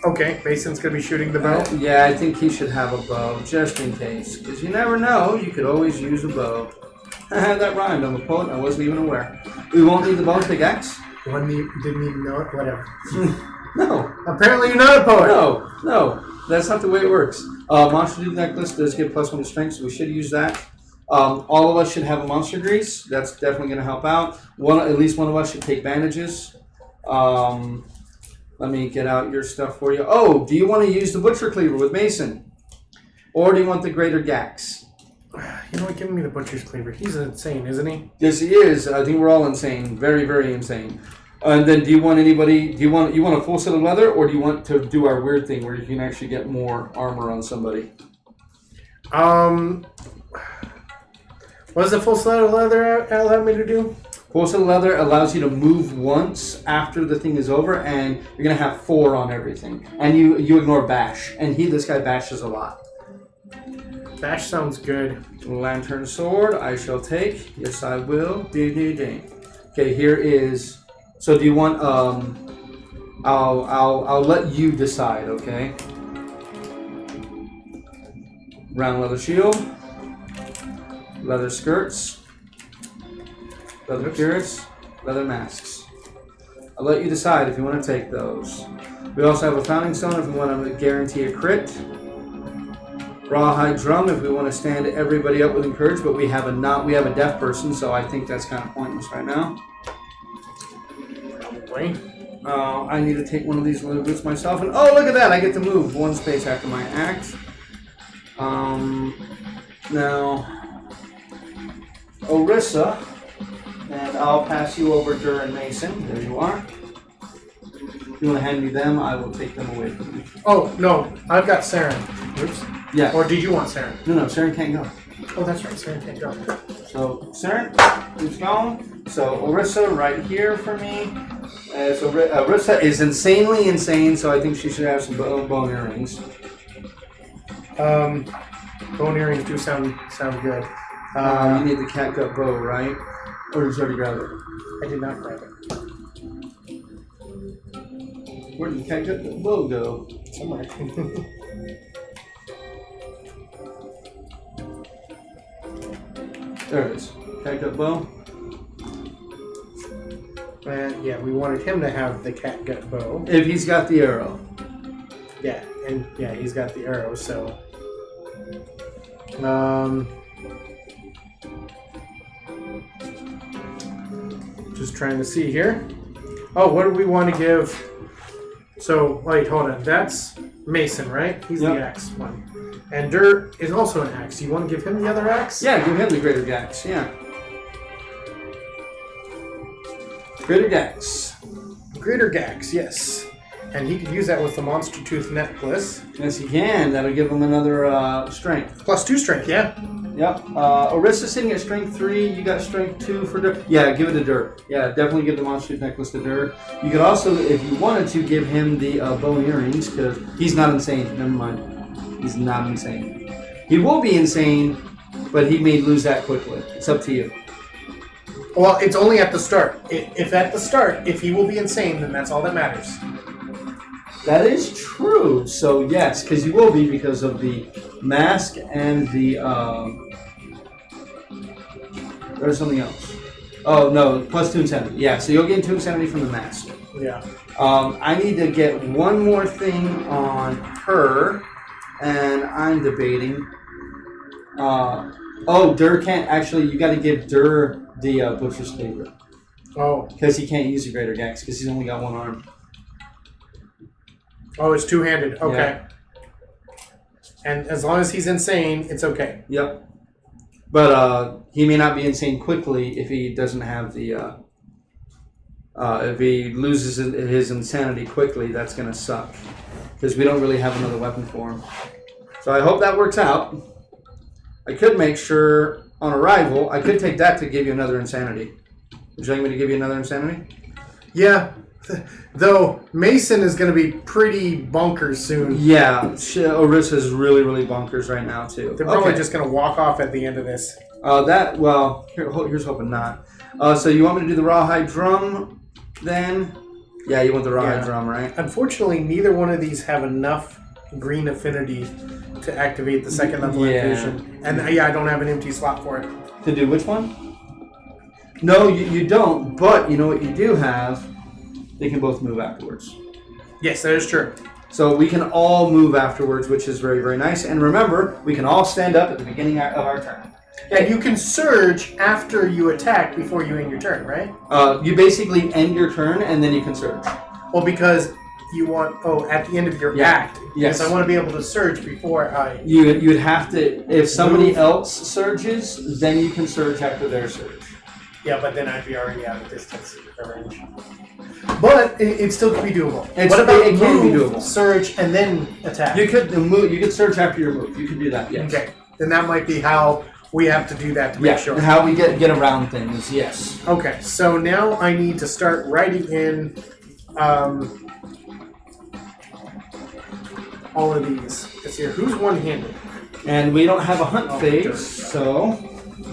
Okay, Mason's going to be shooting the bow? Yeah, I think he should have a bow, just in case. Because you never know, you could always use a bow. That rhymed, I'm a poet, I wasn't even aware. We won't need the bow pickaxe. Didn't even know it? Whatever. No. Apparently you're not a poet. No. That's not the way it works. Monster Dude Necklace does give +1 to strength, so we should use that. All of us should have a monster grease. That's definitely going to help out. At least one of us should take bandages. Let me get out your stuff for you. Oh, do you want to use the Butcher Cleaver with Mason? Or do you want the Greater Gax? You know what? Give me the Butcher's Cleaver. He's insane, isn't he? Yes, he is. I think we're all insane. Very, very insane. And then do you want a full set of leather, or do you want to do our weird thing where you can actually get more armor on somebody? What does the full set of leather allow me to do? Full set of leather allows you to move once after the thing is over, and you're going to have 4 on everything. And you ignore bash. And this guy bashes a lot. Bash sounds good. Lantern sword, I shall take. Yes, I will. Ding. Okay, here is... So do you want... I'll let you decide, okay? Brown leather shield. Leather skirts. Leather cuirass. Leather masks. I'll let you decide if you want to take those. We also have a founding stone if we want to guarantee a crit. Rawhide drum if we want to stand everybody up with encourage, but we have a deaf person, so I think that's kind of pointless right now. Probably. I need to take one of these leather boots myself, and oh, look at that! I get to move one space after my act. Now, Orissa, and I'll pass you over Dur Mason. There you are. If you want to hand me them, I will take them away from you. Oh, no. I've got Saren. Oops. Yeah. Or did you want Saren? No, Saren can't go. Oh, that's right. Saren can't go. So, Saren, who's gone? So, Orissa right here for me. So, Orissa is insanely insane, so I think she should have some bone earrings. Bone earrings do sound good. You need the catgut bow, right? Or did you already grab it? I did not grab it. Where did the catgut bow go? Somewhere. There it is. Catgut bow. And yeah, we wanted him to have the catgut bow. If he's got the arrow. Yeah, and yeah, he's got the arrow, so. Just trying to see here. Oh, what do we want to give? So, wait, hold on. That's Mason, right? He's the axe one. And Dur is also an axe. You want to give him the other axe? Yeah, give him the greater gax, yeah. Greater gax. Greater gax, yes. And he could use that with the monster tooth necklace. Yes, he can. That'll give him another strength. +2 strength, yeah. Yep. Orissa's sitting at strength 3. You got strength 2 for Dur. Yeah, give it to Dur. Yeah, definitely give the monster tooth necklace to Dur. You could also, if you wanted to, give him the bone earrings, because he's not insane. Never mind. He's not insane. He will be insane, but he may lose that quickly. It's up to you. Well, it's only at the start. If he will be insane, then that's all that matters. That is true. So yes, because you will be because of the mask and the. There's something else. Oh no, +2 insanity. Yeah, so you'll gain 2 insanity from the mask. Yeah. I need to get one more thing on her, and I'm debating. Dur can't actually. You got to give Dur the butcher's cleaver. Oh. Because he can't use the greater gax because he's only got one arm. Oh, it's two-handed. Okay. Yeah. And as long as he's insane, it's okay. Yep. But he may not be insane quickly if he doesn't have the. If he loses his insanity quickly, that's going to suck. Because we don't really have another weapon for him. So I hope that works out. I could make sure on arrival, I could take that to give you another insanity. Would you like me to give you another insanity? Yeah. Though Mason is going to be pretty bonkers soon. Yeah, Orissa's really, really bonkers right now too. They're probably just going to walk off at the end of this. Here's hoping not. So you want me to do the rawhide drum then? Yeah, you want the rawhide drum, right? Unfortunately, neither one of these have enough green affinity to activate the second level activation. And I don't have an empty slot for it. To do which one? No, you don't, but you know what you do have? They can both move afterwards. Yes, that is true. So we can all move afterwards, which is very, very nice. And remember, we can all stand up at the beginning of our turn. And you can surge after you attack before you end your turn, right? You basically end your turn, and then you can surge. Well, because you want... Oh, at the end of your act. Yes. I want to be able to surge before I... You would have to... If somebody else surges, then you can surge after their surge. Yeah, but then I'd be already out of distance range. But it still could be doable. What about it can be doable? Surge, and then attack? You could move. You could surge after your move. You could do that, yes. Okay. Then that might be how we have to do that to make sure. How we get around things, yes. Okay, so now I need to start writing in all of these. Let's see here. Who's one-handed? And we don't have a hunt phase, so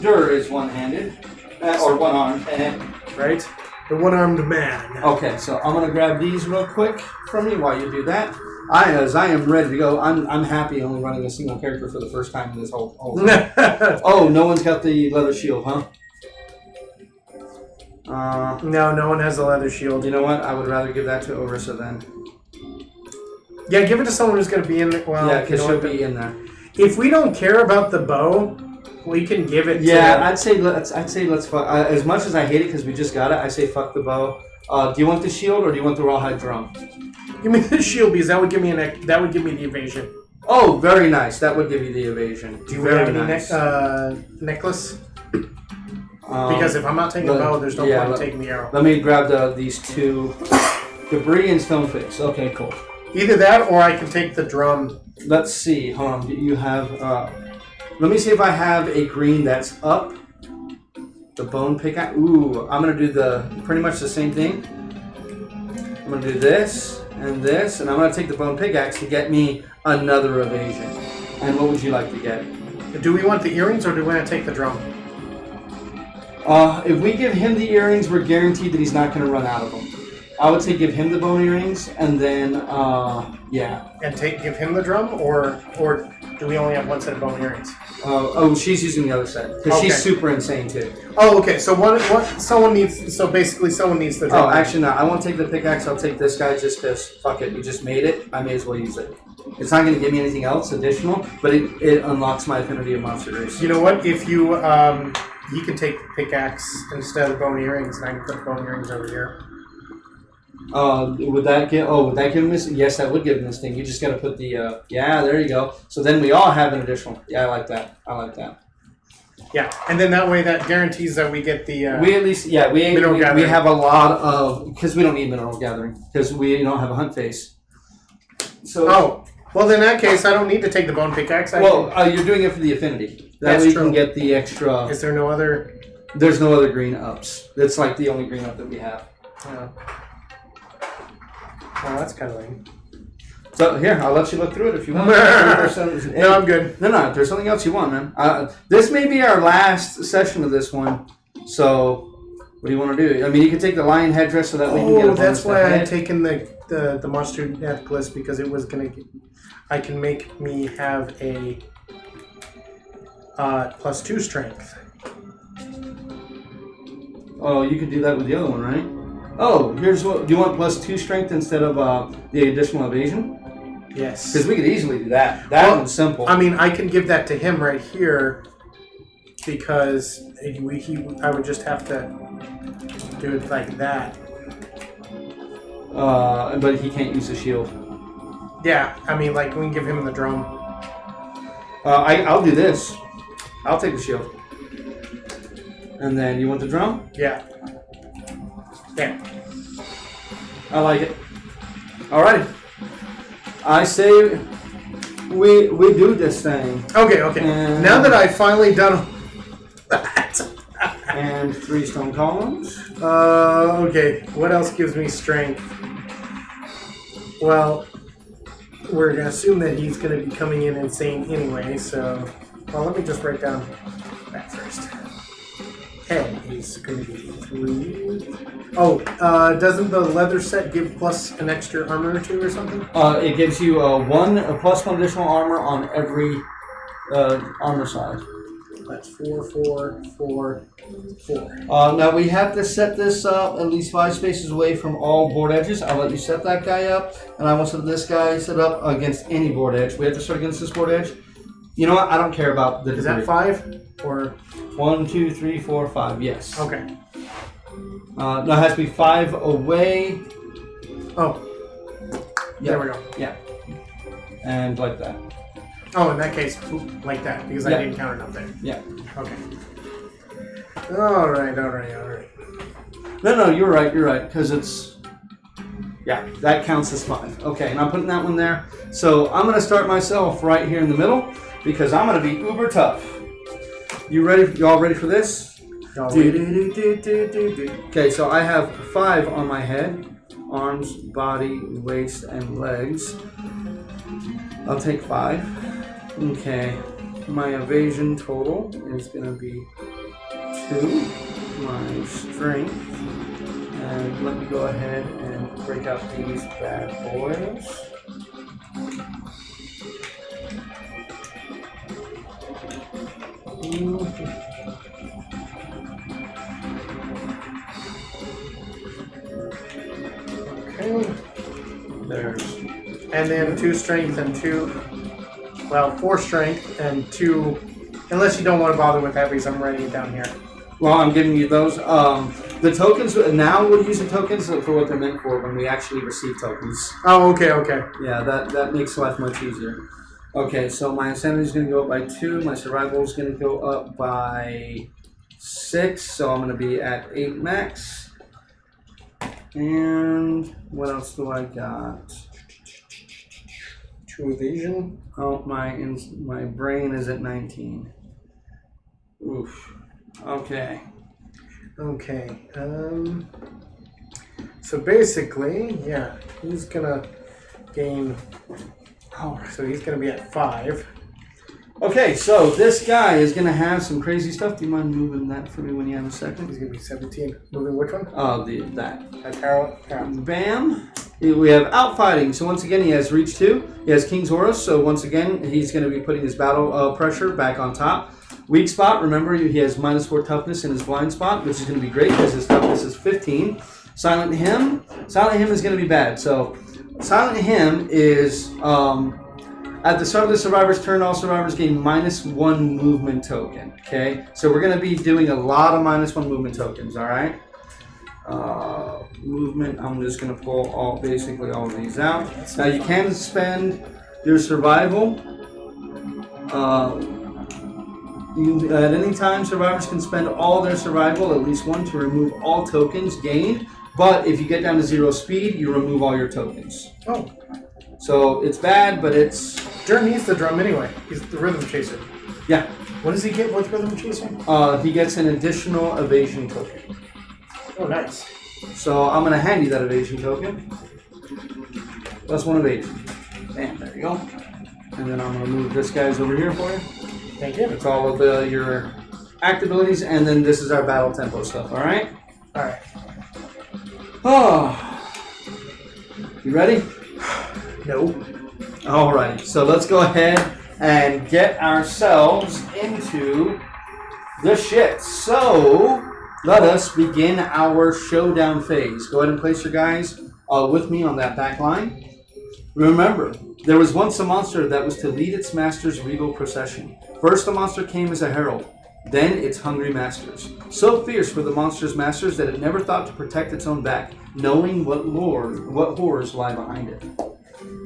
Dur is one-handed. Or one-armed. Right? The one-armed man. Okay, so I'm gonna grab these real quick from you while you do that. As I am ready to go. I'm happy only running a single character for the first time in this whole thing. Oh, no one's got the leather shield, huh? No one has a leather shield. You know what? I would rather give that to Orissa then. Yeah, give it to someone who's going to be in there. Well, yeah, because she'll be in there. If we don't care about the bow, we can give it to... Yeah, I'd say let's fuck... as much as I hate it because we just got it, I say fuck the bow. Do you want the shield or do you want the rawhide drum? Give me the shield because that would give me the evasion. Oh, very nice. That would give you the evasion. Do you have any necklace? Because if I'm not taking the bow, there's no point in taking the arrow. Let me grab these two. Debris and stone face. Okay, cool. Either that or I can take the drum. Let's see. Hold on. You have... let me see if I have a green that's up. The bone pickaxe. Ooh, I'm going to do pretty much the same thing. I'm going to do this and this, and I'm going to take the bone pickaxe to get me another evasion. And what would you like to get? Do we want the earrings or do we want to take the drum? If we give him the earrings, we're guaranteed that he's not going to run out of them. I would say give him the bone earrings, and then, yeah. And give him the drum, or do we only have one set of bone earrings? Oh, she's using the other set because she's super insane too. Oh, okay. So someone needs. So basically, someone needs the drum. Oh, actually, no. I won't take the pickaxe. I'll take this guy just because. Fuck it. You just made it. I may as well use it. It's not going to give me anything else additional, but it unlocks my affinity of monster race. You know what? If you he can take the pickaxe instead of bone earrings, and I can put the bone earrings over here. Would that give him this? Yes, that would give him this thing. You just got to put the, yeah, there you go. So then we all have an additional. Yeah, I like that. Yeah, and then that way that guarantees that we get the... we at least, yeah, we have a lot of, because we don't need mineral gathering, because we don't have a hunt phase. So, well, in that case, I don't need to take the bone pickaxe. You're doing it for the affinity. That way you can get the extra... Is there no other... There's no other green ups. That's like the only green up that we have. Yeah. Oh, that's kind of lame. So, here, I'll let you look through it if you want. No, I'm good. No, if there's something else you want, man. This may be our last session of this one. So, what do you want to do? I mean, you can take the lion headdress so that we can get a bonus. That's why I had taken the monster necklace, because it was going to... I can make me have a +2 strength. Oh, you could do that with the other one, right? Oh, here's what... Do you want +2 strength instead of the additional evasion? Yes. Because we could easily do that. That one's simple. I mean, I can give that to him right here because I would just have to do it like that. But he can't use the shield. Yeah, I mean, like, we can give him the drum. I'll do this. I'll take the shield. And then, you want the drum? Yeah. Yeah. I like it. Alrighty. I say we do this thing. Okay. And now that I've finally done that. And 3 stone columns. Okay. What else gives me strength? Well, we're going to assume that he's going to be coming in insane anyway, so... Well, let me just write down that first. Head is going to be 3. Oh, doesn't the leather set give plus an extra armor or 2 or something? It gives you a +1 additional armor on every armor side. That's 4, 4, 4, 4. Now we have to set this up at least 5 spaces away from all board edges. I'll let you set that guy up, and I will set this guy set up against any board edge. We have to start against this board edge. You know what? I don't care about the. Is that 5 or 1, 2, 3, 4, 5? Yes. Okay. Now it has to be 5 away. Oh. Yeah. There we go. Yeah. And like that. Oh, in that case, like that, because I didn't count enough there. Yeah. Okay. All right. No, you're right, because it's... Yeah, that counts as 5. Okay, and I'm putting that one there. So I'm going to start myself right here in the middle, because I'm going to be uber tough. You ready? You all ready for this? Okay, so I have 5 on my head. Arms, body, waist, and legs. I'll take 5. Okay, my evasion total is going to be 2. My strength, And let me go ahead and break out these bad boys. Okay. There's. And then 2 strength and 4 strength and 2. Unless you don't want to bother with heavies, I'm writing it down here. Well, I'm giving you those. The tokens, now we'll use the tokens for what they're meant for when we actually receive tokens. Oh, okay, okay. Yeah, that makes life much easier. Okay, so my insanity is going to go up by 2. My survival is going to go up by 6. So I'm going to be at 8 max. And what else do I got? 2 evasion. Oh, my brain is at 19. Oof. Okay. Okay. So basically, yeah, he's gonna gain. Oh, so he's gonna be at 5. Okay, so this guy is gonna have some crazy stuff. Do you mind moving that for me when you have a second? He's gonna be 17. Moving which one? Oh, that. Arrow. Bam. We have outfighting. So once again, he has reach 2. He has King's Horus. So once again, he's going to be putting his battle pressure back on top. Weak spot. Remember, he has -4 toughness in his blind spot, which is going to be great because his toughness is 15. Silent Hymn. Silent Hymn is going to be bad. So Silent Hymn is at the start of the survivor's turn, all survivors gain -1 movement token. Okay, so we're going to be doing a lot of -1 movement tokens. All right. Movement, I'm just going to pull basically all of these out. Now you can spend your survival. At any time, survivors can spend all their survival, at least 1, to remove all tokens gained. But if you get down to 0 speed, you remove all your tokens. Oh. So it's bad, but it's... Dirt needs the drum anyway. He's the rhythm chaser. Yeah. What does he get with rhythm chaser? He gets an additional evasion token. Oh, nice. So I'm going to hand you that evasion token. Plus 1 evasion. Bam, there you go. And then I'm going to move this guy's over here for you. Thank you. It's all of your act abilities, and then this is our battle tempo stuff, alright? Alright. Oh. You ready? No. Alright, so let's go ahead and get ourselves into the shit. So... let us begin our showdown phase. Go ahead and place your guys with me on that back line. Remember, there was once a monster that was to lead its master's regal procession. First the monster came as a herald, then its hungry masters. So fierce were the monster's masters that it never thought to protect its own back, knowing what horrors lie behind it.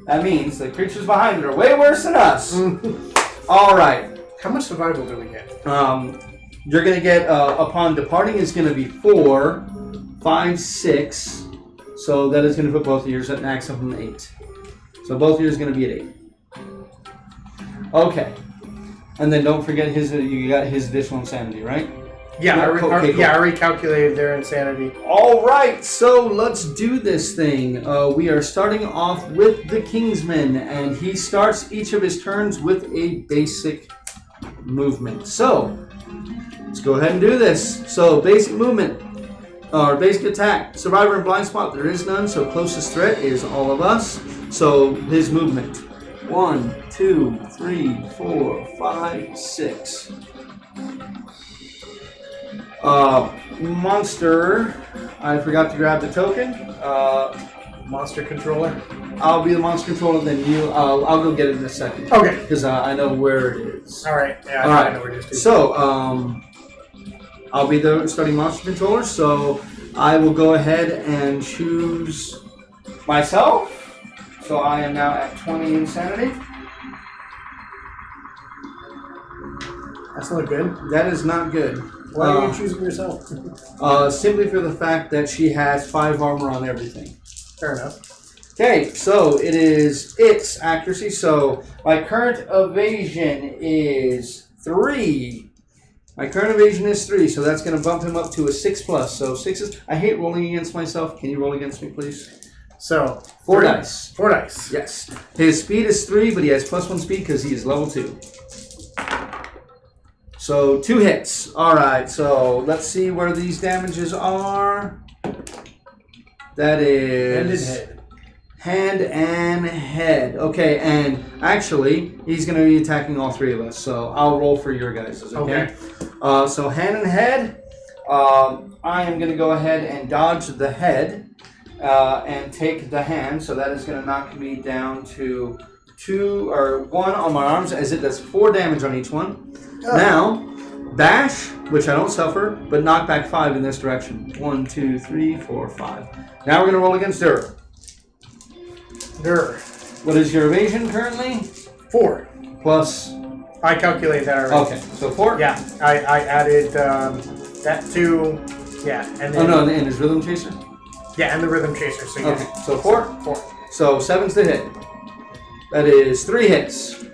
That means the creatures behind it are way worse than us. Alright. How much survival do we get? You're going to get, upon departing, is going to be 4, 5, 6. So that is going to put both of yours at max of an 8. So both of yours are going to be at 8. Okay. And then don't forget you got his additional insanity, right? Yeah, I recalculated their insanity. All right, so let's do this thing. We are starting off with the Kingsman, and he starts each of his turns with a basic movement. So... let's go ahead and do this. So, basic movement, or basic attack. Survivor in blind spot, there is none, so closest threat is all of us. So, his movement. 1, 2, 3, 4, 5, 6. Monster, I forgot to grab the token. Monster controller. I'll be the monster controller, then you. I'll go get it in a second. Okay. Because I know where it is. All right. Yeah, I know where it is. So, I'll be the starting monster controller, so I will go ahead and choose myself. So I am now at 20 insanity. That's not good. That is not good. Why are you choosing yourself? Simply for the fact that she has 5 armor on everything. Fair enough. Okay, so it is its accuracy. So my current evasion is 3. My current evasion is 3, so that's going to bump him up to a 6+. So 6 is... I hate rolling against myself. Can you roll against me, please? So... 4 dice. 4 dice. Yes. His speed is 3, but he has +1 speed because he is level 2. So 2 hits. All right, so let's see where these damages are. That is Hand and head. hand and head. Okay, and actually, he's going to be attacking all three of us. So I'll roll for your guys. Okay. So hand and head. I am going to go ahead and dodge the head and take the hand. So that is going to knock me down to 1 on my arms, as it does 4 damage on each one. Oh. Now, dash, which I don't suffer, but knock back 5 in this direction. 1, 2, 3, 4, 5. Now we're going to roll against Dur. Dur. What is your evasion currently? 4. Plus? I calculated that already. Okay, so 4? Yeah, I added that to, yeah. And then, and his Rhythm Chaser? Yeah, and the Rhythm Chaser. So okay, so 4? 4. So 7's the hit. That is 3 hits.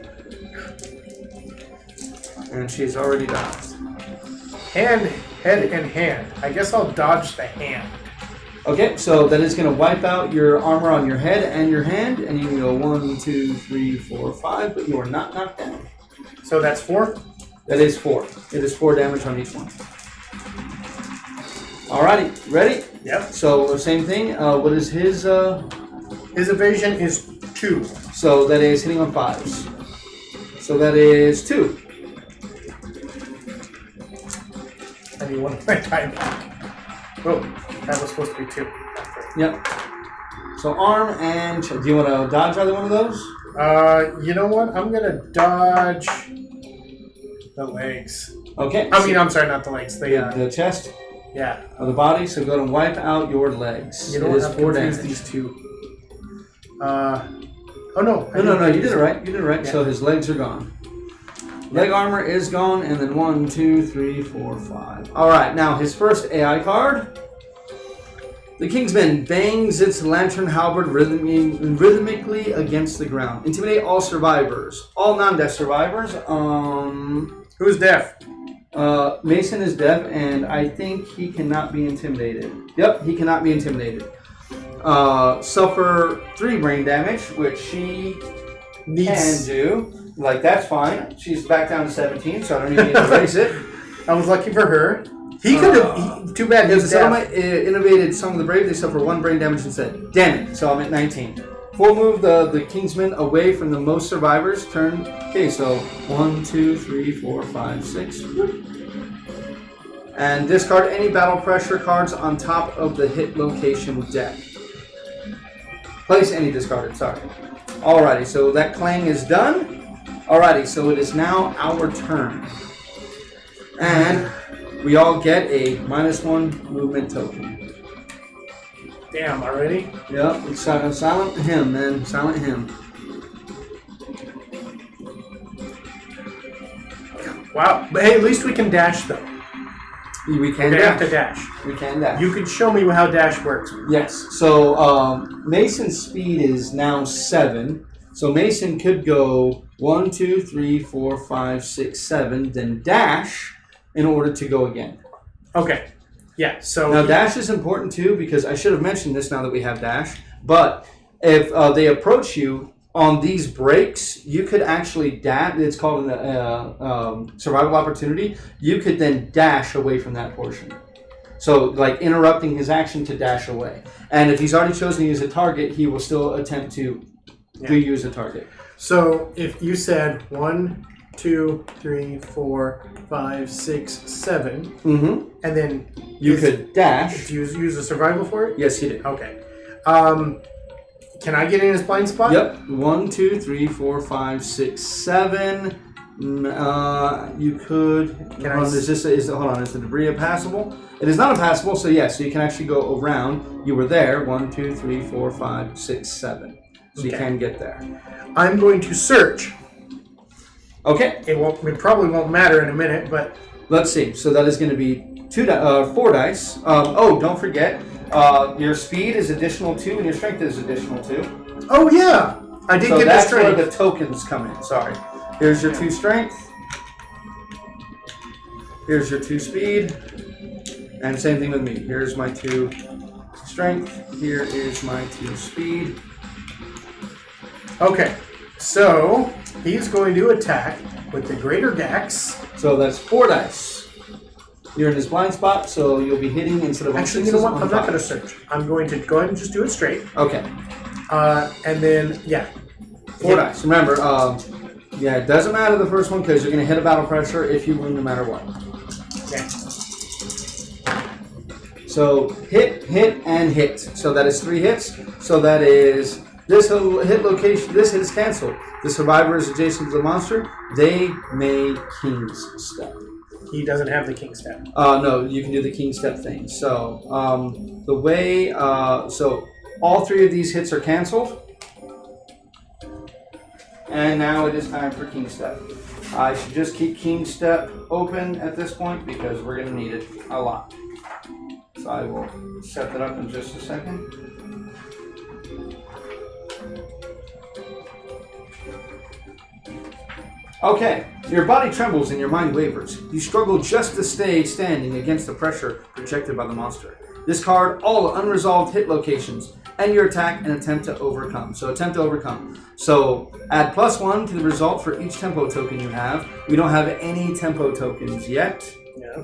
And she's already dodged. Head, and hand. I guess I'll dodge the hand. Okay, so that is going to wipe out your armor on your head and your hand, and you can go 1, 2, 3, 4, 5, but you are not knocked down. So that's 4? That is 4. It is 4 damage on each one. Alrighty, ready? Yep. So same thing. What is his? His evasion is 2. So that is hitting on 5s. So that is 2. I need one of my time back. Oh, that was supposed to be 2. Yep. So arm and... Do you want to dodge either one of those? You know what? I'm going to dodge the legs. Okay. I'm sorry, not the legs. The chest? Yeah. Of the body. So go and wipe out your legs. You know what? I'm confused these two. Oh, no. No. You did it right. Yeah. So his legs are gone. Leg armor is gone, and then 1, 2, 3, 4, 5. All right, now his first AI card. The Kingsman bangs its lantern halberd rhythmically against the ground. Intimidate all survivors. All non-deaf survivors. Who's deaf? Mason is deaf, and I think he cannot be intimidated. Yep, he cannot be intimidated. Suffer 3 brain damage, which she can do. Like, that's fine. She's back down to 17, so I don't even need to erase it. I was lucky for her. He could have... Too bad. If the settlement innovated Song of the Brave, they suffer 1 brain damage instead. Damn it. So I'm at 19. Full move the Kingsman away from the most survivors. Turn... Okay, so 1, 2, 3, 4, 5, 6. And discard any battle pressure cards on top of the hit location deck. Place any discarded, sorry. Alrighty, so that clang is done. Alrighty, so it is now our turn. And we all get a -1 movement token. Damn, already? Yep, it's silent him, man. Silent him. Wow. But hey, at least we can dash, though. We can dash. dash. Have to dash. We can dash. You could show me how dash works. Yes. So Mason's speed is now 7. So Mason could go 1, 2, 3, 4, 5, 6, 7, then dash in order to go again. Okay. Yeah. So now dash is important too, because I should have mentioned this now that we have dash. But if they approach you on these breaks, you could actually dash. It's called a survival opportunity. You could then dash away from that portion. So, like, interrupting his action to dash away. And if he's already chosen to use a target, he will still attempt to use a target. So, if you said 1, 2, 3, 4, 5, 6, 7, and then you could dash. Did you use a survival for it? Yes, you did. Okay. Can I get in his blind spot? Yep. 1, 2, 3, 4, 5, 6, 7. You could. Hold on, is the debris impassable? It is not impassable, so yes, so you can actually go around. You were there. 1, 2, 3, 4, 5, 6, 7. So you can get there. I'm going to search. Okay. It probably won't matter in a minute, but let's see. So that is going to be 4 dice. Don't forget, your speed is additional 2, and your strength is additional 2. Oh yeah, I did get the strength. So that's where the tokens come in. Sorry. Here's your 2 strength. Here's your 2 speed. And same thing with me. Here's my 2 strength. Here is my 2 speed. Okay, so he's going to attack with the greater dex. So that's 4 dice. You're in his blind spot, so you'll be hitting instead of on Actually, sixes, you know what? on I'm not going to fives. search. I'm going to go ahead and just do it straight. Okay. And then, yeah. 4 dice. Remember, yeah, it doesn't matter the first one because you're going to hit a battle pressure if you win no matter what. Yeah. So hit, and hit. So that is 3 hits. So that is this hit location. This hit is canceled. The survivor is adjacent to the monster. They may King's Step. He doesn't have the king step. No, you can do the King Step thing. So the way, so all 3 of these hits are canceled. And now it is time for King Step. I should just keep King Step open at this point because we're going to need it a lot. So I will set that up in just a second. Okay, your body trembles and your mind wavers. You struggle just to stay standing against the pressure projected by the monster. Discard all unresolved hit locations and your attack and attempt to overcome. So attempt to overcome. So add +1 to the result for each tempo token you have. We don't have any tempo tokens yet. Yeah.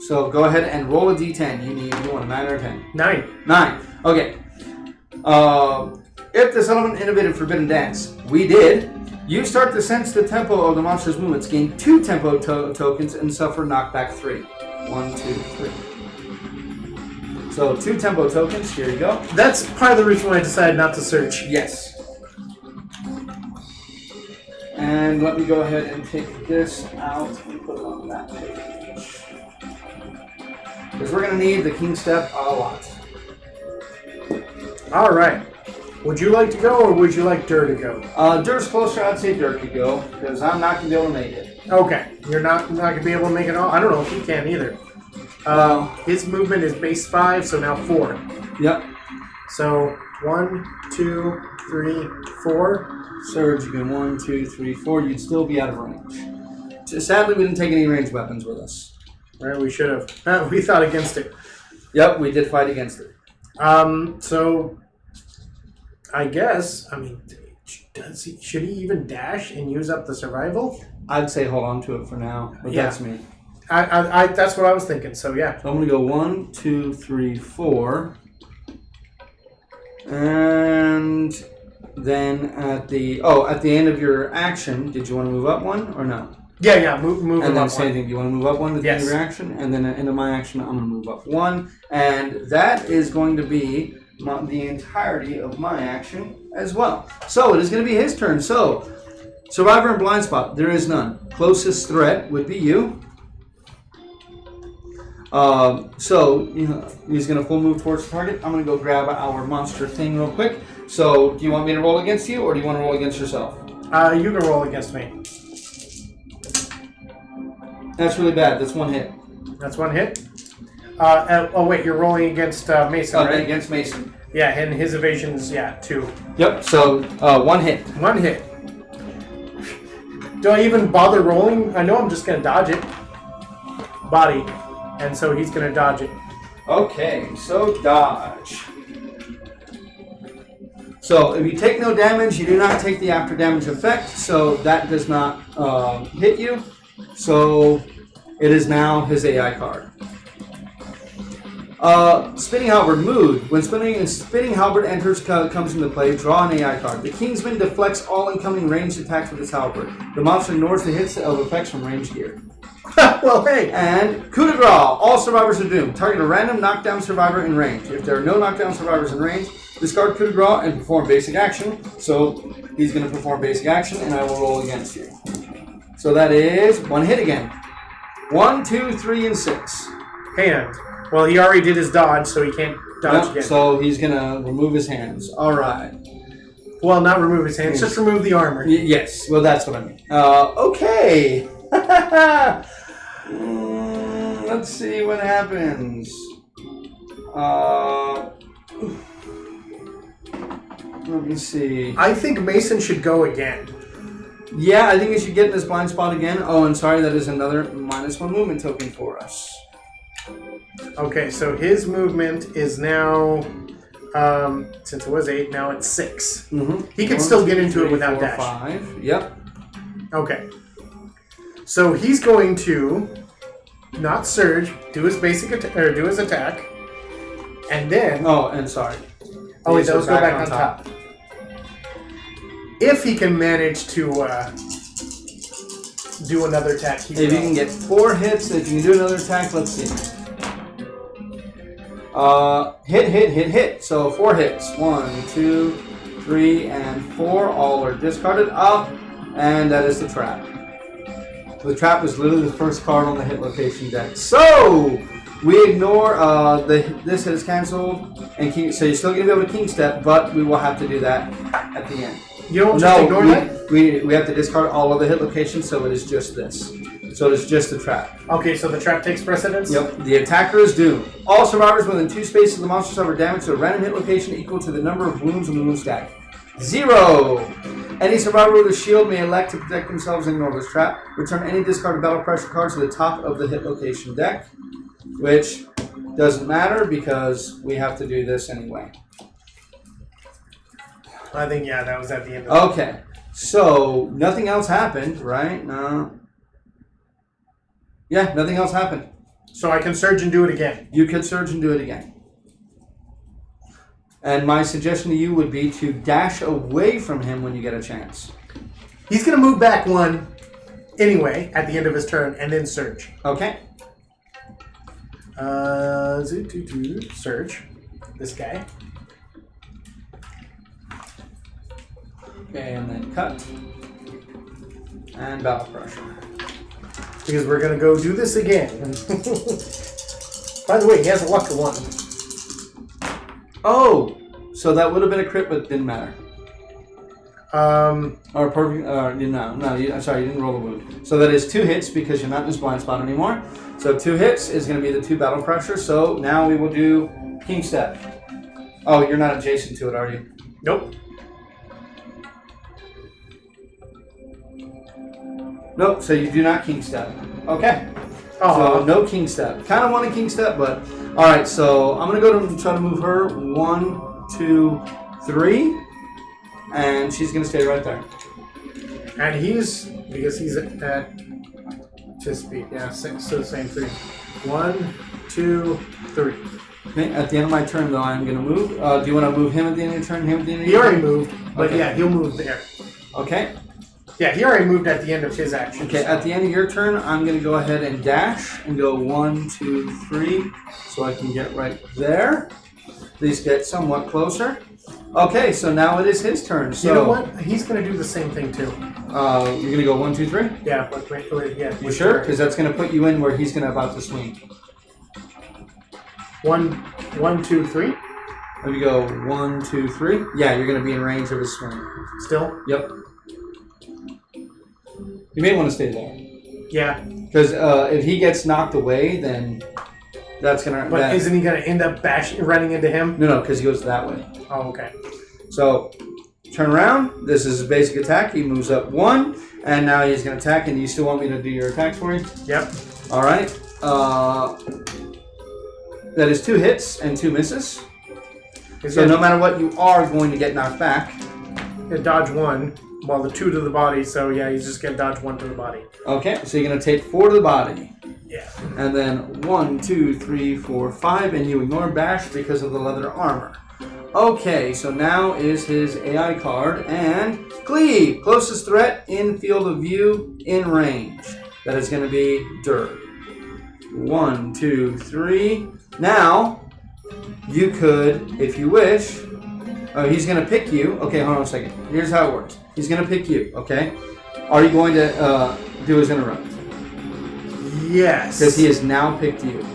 So go ahead and roll a d10. You want a 9 or a 10? 9. 9. Okay. If this element innovated Forbidden Dance, we did. You start to sense the tempo of the monster's movements, gain 2 tempo tokens, and suffer knockback 3. 1, 2, 3. So 2 tempo tokens. Here you go. That's part of the reason why I decided not to search. Yes. And let me go ahead and take this out and put it on that page. Because we're going to need the King Step a lot. All right. Would you like to go, or would you like Dur to go? Dur's closer. I'd say Dur could go, because I'm not going to be able to make it. Okay. You're not going to be able to make it all? I don't know if he can either. His movement is base 5, so now 4. Yep. So 1, 2, 3, 4. Surge, you can 1, 2, 3, 4. You'd still be out of range. Sadly, we didn't take any ranged weapons with us. Right, we should have. We thought against it. Yep, we did fight against it. So I guess, should he even dash and use up the survival? I'd say hold on to it for now, but Yeah. that's me. I that's what I was thinking. So yeah. So I'm going to go 1, 2, 3, 4. And then at the end of your action, did you want to move up 1 or no? Yeah, move And him then up same one. thing. Do you want to move up 1 at the end of your action? And then at the end of my action, I'm going to move up 1. And that is going to be the entirety of my action as well. So it is going to be his turn. So, Survivor and Blind Spot, there is none. Closest threat would be you. So he's going to full move towards the target. I'm going to go grab our monster thing real quick. So do you want me to roll against you, or do you want to roll against yourself? You can roll against me. That's really bad. That's 1 hit. That's 1 hit. Wait, you're rolling against Mason, right? Against Mason. Yeah, and his evasion's 2. Yep. So 1 hit. 1 hit. Do I even bother rolling? I know I'm just gonna dodge it. Body, and so he's gonna dodge it. Okay, so dodge. So if you take no damage, you do not take the after damage effect, so that does not hit you. So it is now his AI card. Spinning Halberd mood. When spinning Halberd comes into play, draw an AI card. The Kingsman deflects all incoming ranged attacks with his halberd. The monster ignores the hits of effects from ranged gear. Well, hey. And coup de grace. All survivors are doomed. Target a random knockdown survivor in range. If there are no knockdown survivors in range, discard coup de grace and perform basic action. So he's going to perform basic action, and I will roll against you. So that is 1 hit again. 1, 2, 3, and 6. Hand. Well, he already did his dodge, so he can't dodge again. So he's going to remove his hands. All right. Well, not remove his hands, just remove the armor. Yes. Well, that's what I mean. Okay. Let's see what happens. Let me see. I think Mason should go again. Yeah, I think he should get in this blind spot again. Oh, and sorry, that is another -1 movement token for us. Okay, so his movement is now, since it was 8, now it's 6. Mm-hmm. He can still get into it without dash. 5. Yep. Okay. So he's going to not surge, do his basic or do his attack, and then. Oh, and sorry. Oh, wait, those go back on top. If he can manage to do another attack, if you can get 4 hits, if you can do another attack, let's see. Hit. So 4 hits. 1, 2, 3, and 4. All are discarded up, and that is the trap. The trap was literally the first card on the hit location deck. So we ignore this hit is canceled, and so you're still gonna be able to king step, but we will have to do that at the end. You don't just ignore that? We have to discard all of the hit locations, so it is just this. So it's just the trap. Okay, so the trap takes precedence? Yep. The attacker is doomed. All survivors within 2 spaces of the monster suffer damage to a random hit location equal to the number of wounds on the wound stack. 0. Any survivor with a shield may elect to protect themselves and ignore this trap. Return any discarded battle pressure cards to the top of the hit location deck, which doesn't matter because we have to do this anyway. I think, yeah, that was at the end of Okay. So, nothing else happened, right? No. Yeah, nothing else happened. So I can surge and do it again. You can surge and do it again. And my suggestion to you would be to dash away from him when you get a chance. He's going to move back 1 anyway at the end of his turn and then surge. Okay. Surge. This guy. Okay, and then cut. And battle pressure. Because we're going to go do this again. By the way, he has a luck of 1. Oh! So that would have been a crit, but didn't matter. Or perfect. I'm sorry, you didn't roll the wound. So that is 2 hits because you're not in this blind spot anymore. So 2 hits is going to be the 2 battle pressure. So now we will do king step. Oh, you're not adjacent to it, are you? Nope. Nope, so you do not king step. Okay. Oh. So no king step. Kind of want a king step, but all right. So I'm gonna go to try to move her 1, 2, 3, and she's gonna stay right there. And because he's at his speed. Yeah, so the same thing. 1, 2, 3. Okay. At the end of my turn, though, I'm gonna move. Do you want to move him at the end of your turn? Him at the end of He your already turn? moved, but Okay. yeah, he'll move there. Okay. Yeah, he already moved at the end of his action. Okay. At the end of your turn, I'm gonna go ahead and dash and go 1, 2, 3, so I can get right there. Please get somewhat closer. Okay, so now it is his turn. So you know what? He's going to do the same thing too. You're gonna go 1, 2, 3. Yeah, but wait, yeah. You sure? Because that's gonna put you in where he's gonna about to swing. 1, 2, 3. Let me go 1, 2, 3. Yeah, you're gonna be in range of his swing. Still? Yep. You may want to stay there. Yeah. Because if he gets knocked away, then that's gonna. But isn't he going to end up running into him? No, because he goes that way. Oh, okay. So turn around. This is his basic attack. He moves up 1, and now he's gonna attack. And you still want me to do your attacks for you? Yep. All right. That is 2 hits and 2 misses. So no matter what, you are going to get knocked back. You dodge 1. Well, the 2 to the body, so yeah, he's just going to dodge 1 to the body. Okay, so you're going to take 4 to the body. Yeah. And then 1, 2, 3, 4, 5, and you ignore bash because of the leather armor. Okay, so now is his AI card, and cleave, closest threat in field of view in range. That is going to be Dur. 1, 2, 3. Now, you could, if you wish, he's going to pick you. Okay, hold on a second. Here's how it works. He's going to pick you, okay? Are you going to do his interrupt? Yes. Because he has now picked you.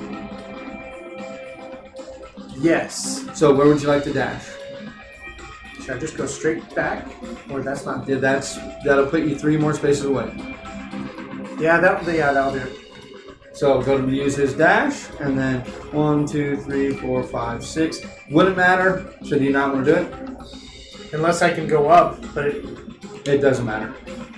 Yes. So where would you like to dash? Should I just go straight back? Or that's not... Yeah, that'll put you 3 more spaces away. Yeah, that'll do it. So go to use his dash, and then 1, 2, 3, 4, 5, 6. Wouldn't matter. So do you not want to do it? Unless I can go up, but it doesn't matter.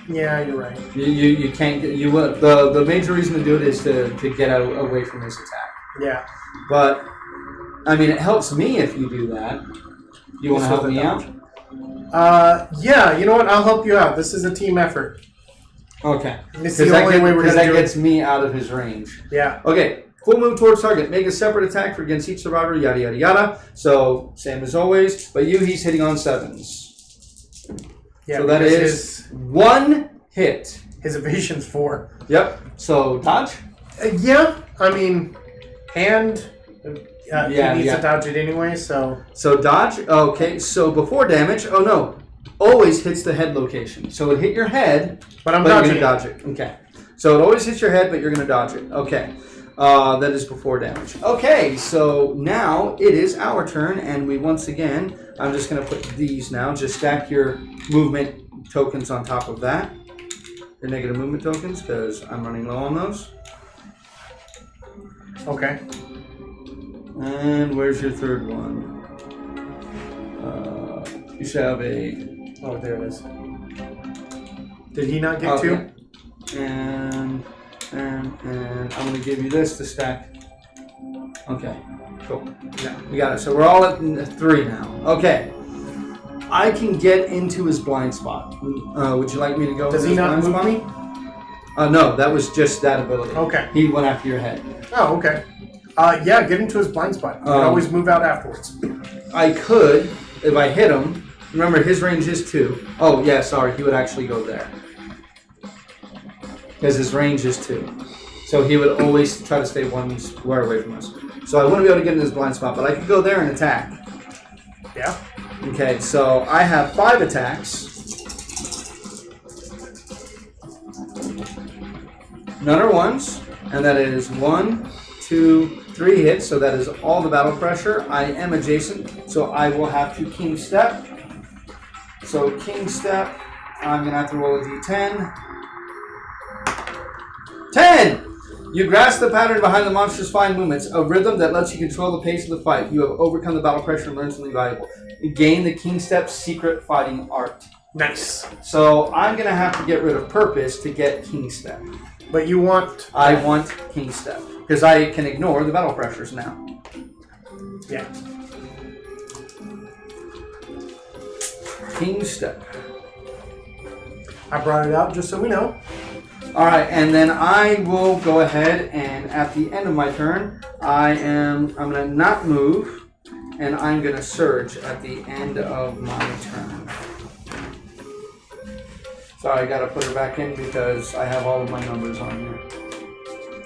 Yeah, you're right. You can't. You would. The major reason to do it is to get out away from his attack. Yeah. But I mean, it helps me if you do that. You want to help me out? Yeah. You know what? I'll help you out. This is a team effort. Okay. It's the only way we're going to do it. That gets me out of his range. Yeah. Okay. Full move towards target. Make a separate attack for against each survivor. Yada yada yada. So same as always. But he's hitting on 7s. Yeah. So that is 1 hit. His evasion's 4. Yep. So dodge. Yeah. I mean, and he needs to dodge it anyway. So dodge. Okay. So before damage. Oh no. Always hits the head location. So it hit your head, but you're going to dodge it. Okay. So it always hits your head, but you're going to dodge it. Okay. That is before damage. Okay, so now it is our turn, and we once again, I'm just going to put these now. Just stack your movement tokens on top of that. Your negative movement tokens, because I'm running low on those. Okay. And where's your third one? You should have a... Oh, there it is. Did he not get 2? Yeah. And I'm going to give you this to stack. Okay, cool. Yeah, we got it. So we're all at 3 now. Okay. I can get into his blind spot. Would you like me to go? Does he not move me? No, that was just that ability. Okay. He went after your head. Oh, okay. Yeah, get into his blind spot. You can always move out afterwards. I could, if I hit him. Remember, his range is 2. Oh, yeah, sorry. He would actually go there. Because his range is 2. So he would always try to stay 1 square away from us. So I wouldn't be able to get in his blind spot, but I could go there and attack. Yeah. Okay, so I have 5 attacks. None are 1s. And that is 1, 2, 3 hits. So that is all the battle pressure. I am adjacent, so I will have to King Step. So King Step, I'm going to have to roll a d10. 10! You grasp the pattern behind the monster's fine movements, a rhythm that lets you control the pace of the fight. You have overcome the battle pressure and learned something valuable. You gain the King Step's secret fighting art. Nice. So I'm going to have to get rid of Purpose to get King Step. But you want... I want King Step. Because I can ignore the battle pressures now. Yeah. King Step. I brought it out just so we know. Alright, and then I will go ahead and at the end of my turn, I'm going to not move, and I'm going to surge at the end of my turn. Sorry, I got to put her back in because I have all of my numbers on here.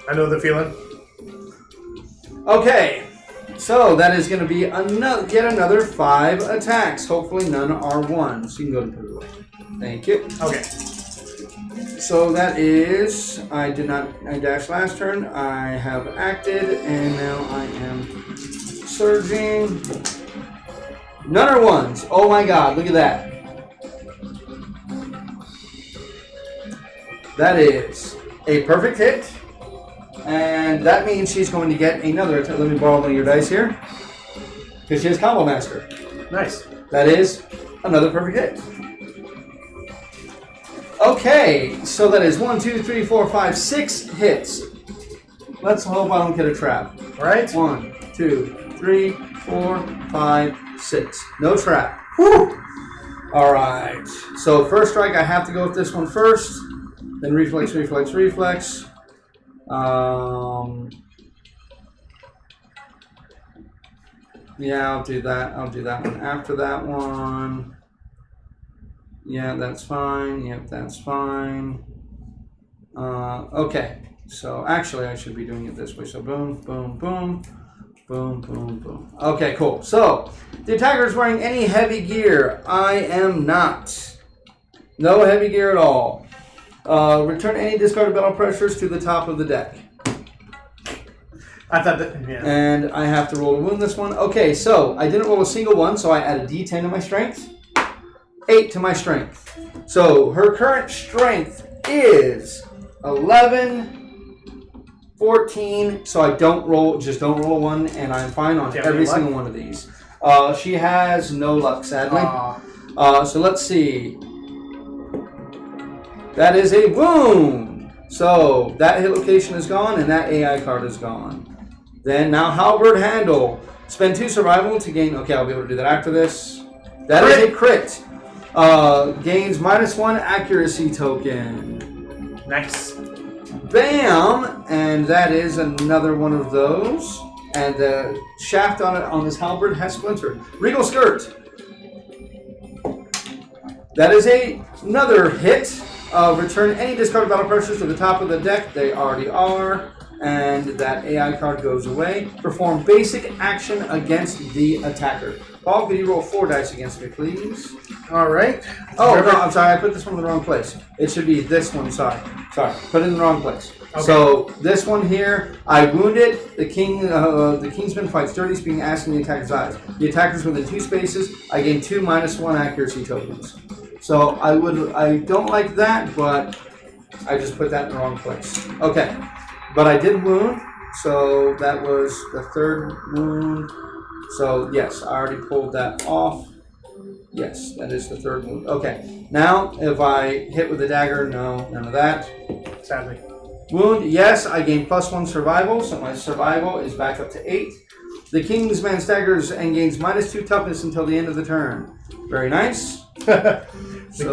I know the feeling. Okay, so that is going to be yet another 5 attacks. Hopefully none are 1s. You can go and put it away. Thank you. Okay. So that is, I dashed last turn, I have acted, and now I am surging. None are 1s. Oh my god, look at that. That is a perfect hit, and that means she's going to get another, let me borrow one of your dice here, because she has Combo Master. Nice. That is another perfect hit. Okay, so that is 1, 2, 3, 4, 5, 6 hits. Let's hope I don't get a trap. All right. 1, 2, 3, 4, 5, 6. No trap. Whew. All right. So first strike, I have to go with this one first. Then reflex, reflex, reflex. Yeah, I'll do that. I'll do that one after that one. Yeah, that's fine. Yep, that's fine. Okay, so actually I should be doing it this way. So boom, boom, boom, boom, boom, boom. Okay, cool. So the attacker is wearing any heavy gear. I am not. No heavy gear at all. Return any discarded battle pressures to the top of the deck. I thought that, yeah. And I have to roll to wound this one. Okay, so I didn't roll a single one, so I add a d10 to my strength. 8 to my strength. So her current strength is 11, 14. So I don't roll, just don't roll one, and I'm fine on every single one of these. She has no luck, sadly. So let's see. That is a wound. So that hit location is gone, and that AI card is gone. Then now Halberd Handle. Spend 2 survival to gain. Okay, I'll be able to do that after this. That is a crit. Gains -1 accuracy token. Nice. Bam! And that is another one of those. And the shaft on his halberd has splintered. Regal Skirt. That is another hit. Return any discarded battle pressures to the top of the deck. They already are. And that AI card goes away. Perform basic action against the attacker. Paul, could you roll 4 dice against me, please? All right. Oh, no, I'm sorry. I put this one in the wrong place. It should be this one. Sorry. Put it in the wrong place. Okay. So this one here, I wound it. The Kingsman fights dirty, being asked in the attacker's eyes. The attacker's within 2 spaces. I gain 2 -1 accuracy tokens. So I don't like that, but I just put that in the wrong place. Okay, but I did wound, so that was the 3rd wound. So yes, I already pulled that off. Yes, that is the 3rd wound. Okay, now if I hit with a dagger, no, none of that. Sadly. Wound, yes, I gain +1 survival, so my survival is back up to 8. The Kingsman staggers and gains -2 toughness until the end of the turn. Very nice. The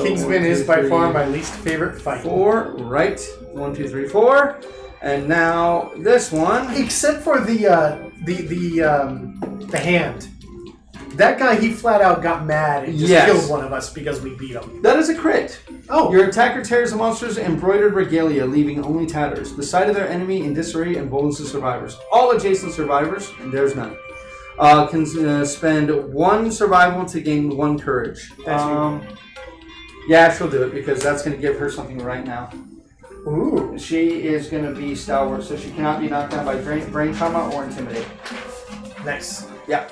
Kingsman is by far my least favorite fight. 4, right. 1, 2, 3, 4. And now this one. Except for the hand. That guy, he flat out got mad and just killed one of us because we beat him. That is a crit. Oh. Your attacker tears the monster's embroidered regalia, leaving only tatters. The sight of their enemy in disarray emboldens the survivors. All adjacent survivors, and there's none, can spend 1 survival to gain 1 courage. Yeah, she'll do it because that's going to give her something right now. Ooh. She is going to be stalwart, so she cannot be knocked down by brain trauma or intimidate. Nice. Yeah.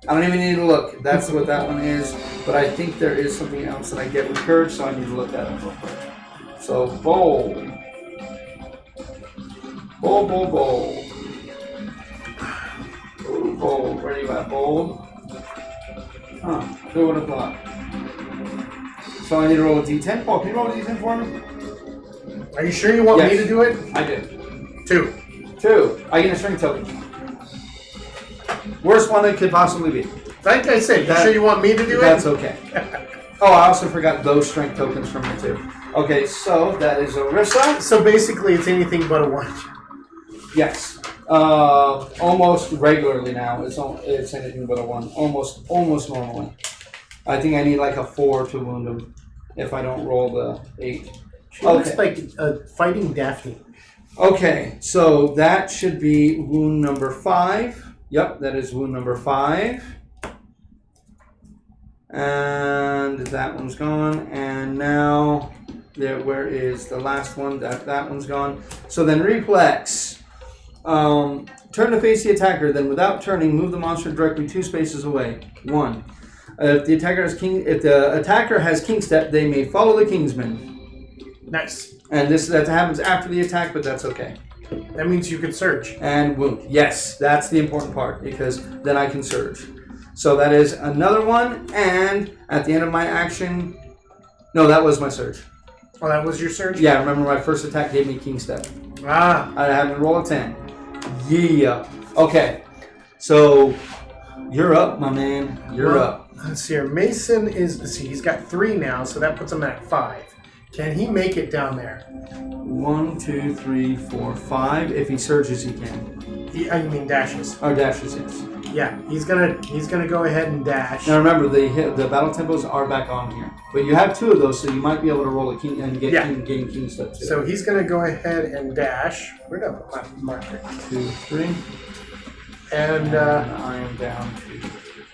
I don't even need to look. That's what that one is. But I think there is something else that I get with courage, so I need to look at it real quick. So, bold. Bold, bold, bold. Ooh, bold. Where are you at, bold? Huh. Who would have thought? So I need to roll a d10. Paul, can you roll a d10 for me? Are you sure you want me to do it? I do. 2. 2. I get a string token. Worst one it could possibly be. Like I said, you sure you want me to do it? That's okay. Oh, I also forgot those strength tokens from me too. Okay, so that is Orisa. So basically it's anything but a 1. Yes. Almost regularly now. It's anything but a 1. Almost normally. I think I need like a 4 to wound him if I don't roll the 8. She looks like fighting Daphne. Okay, so that should be wound number 5. Yep, that is wound number 5. And that one's gone. And now, where is the last one? That one's gone. So then reflex. Turn to face the attacker. Then without turning, move the monster directly 2 spaces away. 1. If the attacker has king step, they may follow the Kingsman. Nice. And that happens after the attack, but that's okay. That means you can surge. And wound. Yes, that's the important part, because then I can surge. So that is another one, and at the end of my action... No, that was my surge. Oh, that was your surge? Yeah, remember my first attack gave me king step. Ah. I had to roll a 10. Yeah. Okay, so you're up, my man. You're up. Let's see here. Mason he's got 3 now, so that puts him at 5. Can he make it down there? 1, 2, 3, 4, 5. If he surges, he can. You mean dashes? Or dashes, yes. Yeah, he's gonna go ahead and dash. Now remember, the battle tempos are back on here, but you have 2 of those, so you might be able to roll a king and get king step too. So he's gonna go ahead and dash. Where'd I put my marker? 2, 3, and I am down to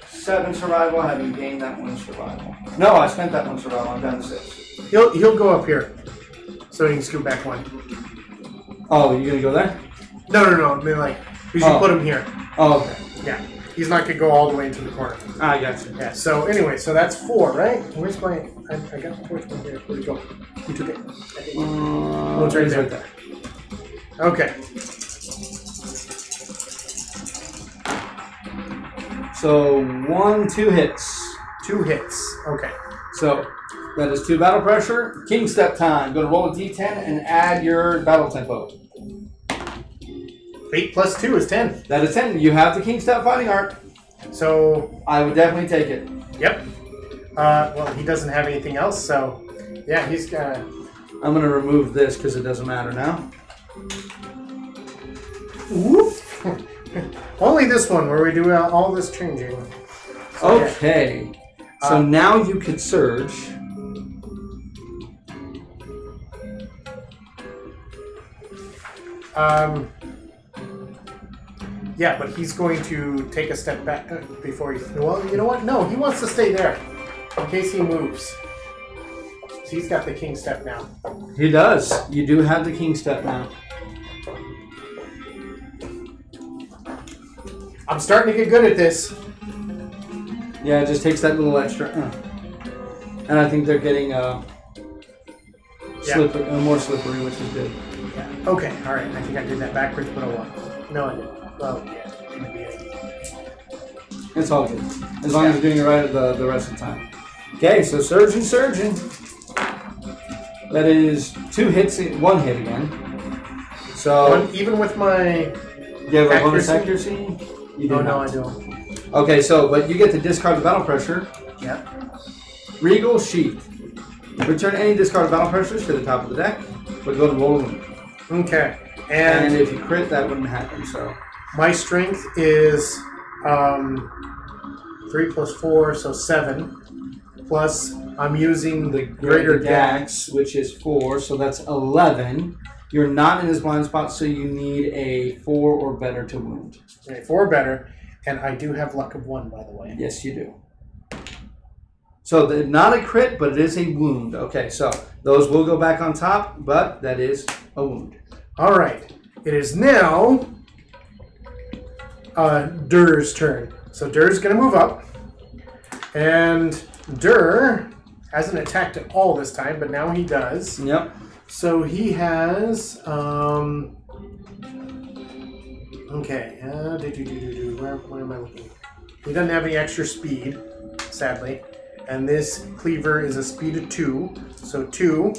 7 survival, having gained that 1 survival. No, I spent that 1 survival. I'm down to 6. He'll go up here, so he can scoot back 1. Oh, you gonna go there? No. I mean, like, because you put him here. Oh, okay. Yeah, he's not gonna go all the way into the corner. I got you. Yeah. So anyway, so that's 4, right? Where's my? I got the 4th one here. Where'd it go? You took it. Oh, it's right there. Okay. So 1, 2 hits. 2 hits. Okay. So that is 2 battle pressure. King step time. Go to roll a d10 and add your battle tempo. 8 plus 2 is 10. That is 10. You have the king step fighting art. So I would definitely take it. Yep. Well, he doesn't have anything else, so yeah, he's gonna. I'm going to remove this because it doesn't matter now. Whoop. Only this one where we do all this changing. So, okay. So now you could surge. Yeah, but he's going to take a step back before he... Well, you know what? No, he wants to stay there in case he moves. So he's got the king step now. He does. You do have the king step now. I'm starting to get good at this. Yeah, it just takes that little extra. And I think they're getting slippery, more slippery, which is good. Yeah. Okay, alright. I think I did that backwards, but oh well. No, I didn't. Well, yeah. In the beginning. It's all good. As long as you're doing it right the rest of the time. Okay, so surging. That is 2 hits, 1 hit again. So even with my... Do you have a bonus accuracy? You do no, not. I don't. Okay, so, but you get to discard the battle pressure. Yep. Regal Sheath. Return any discarded battle pressures to the top of the deck, but go to roll them. Okay. And if you crit, that wouldn't happen, so. My strength is 3 plus 4, so 7. Plus, I'm using the greater Dax, which is 4, so that's 11. You're not in his blind spot, so you need a 4 or better to wound. Okay, 4 or better, and I do have luck of 1, by the way. Yes, you do. So, not a crit, but it is a wound. Okay, so those will go back on top, but that is a wound. All right. It is now Durr's turn. So Durr's going to move up, and Durr hasn't attacked at all this time, but now he does. Yep. So he has... Okay. Where am I looking? He doesn't have any extra speed, sadly. And this cleaver is a speed of 2. So 2.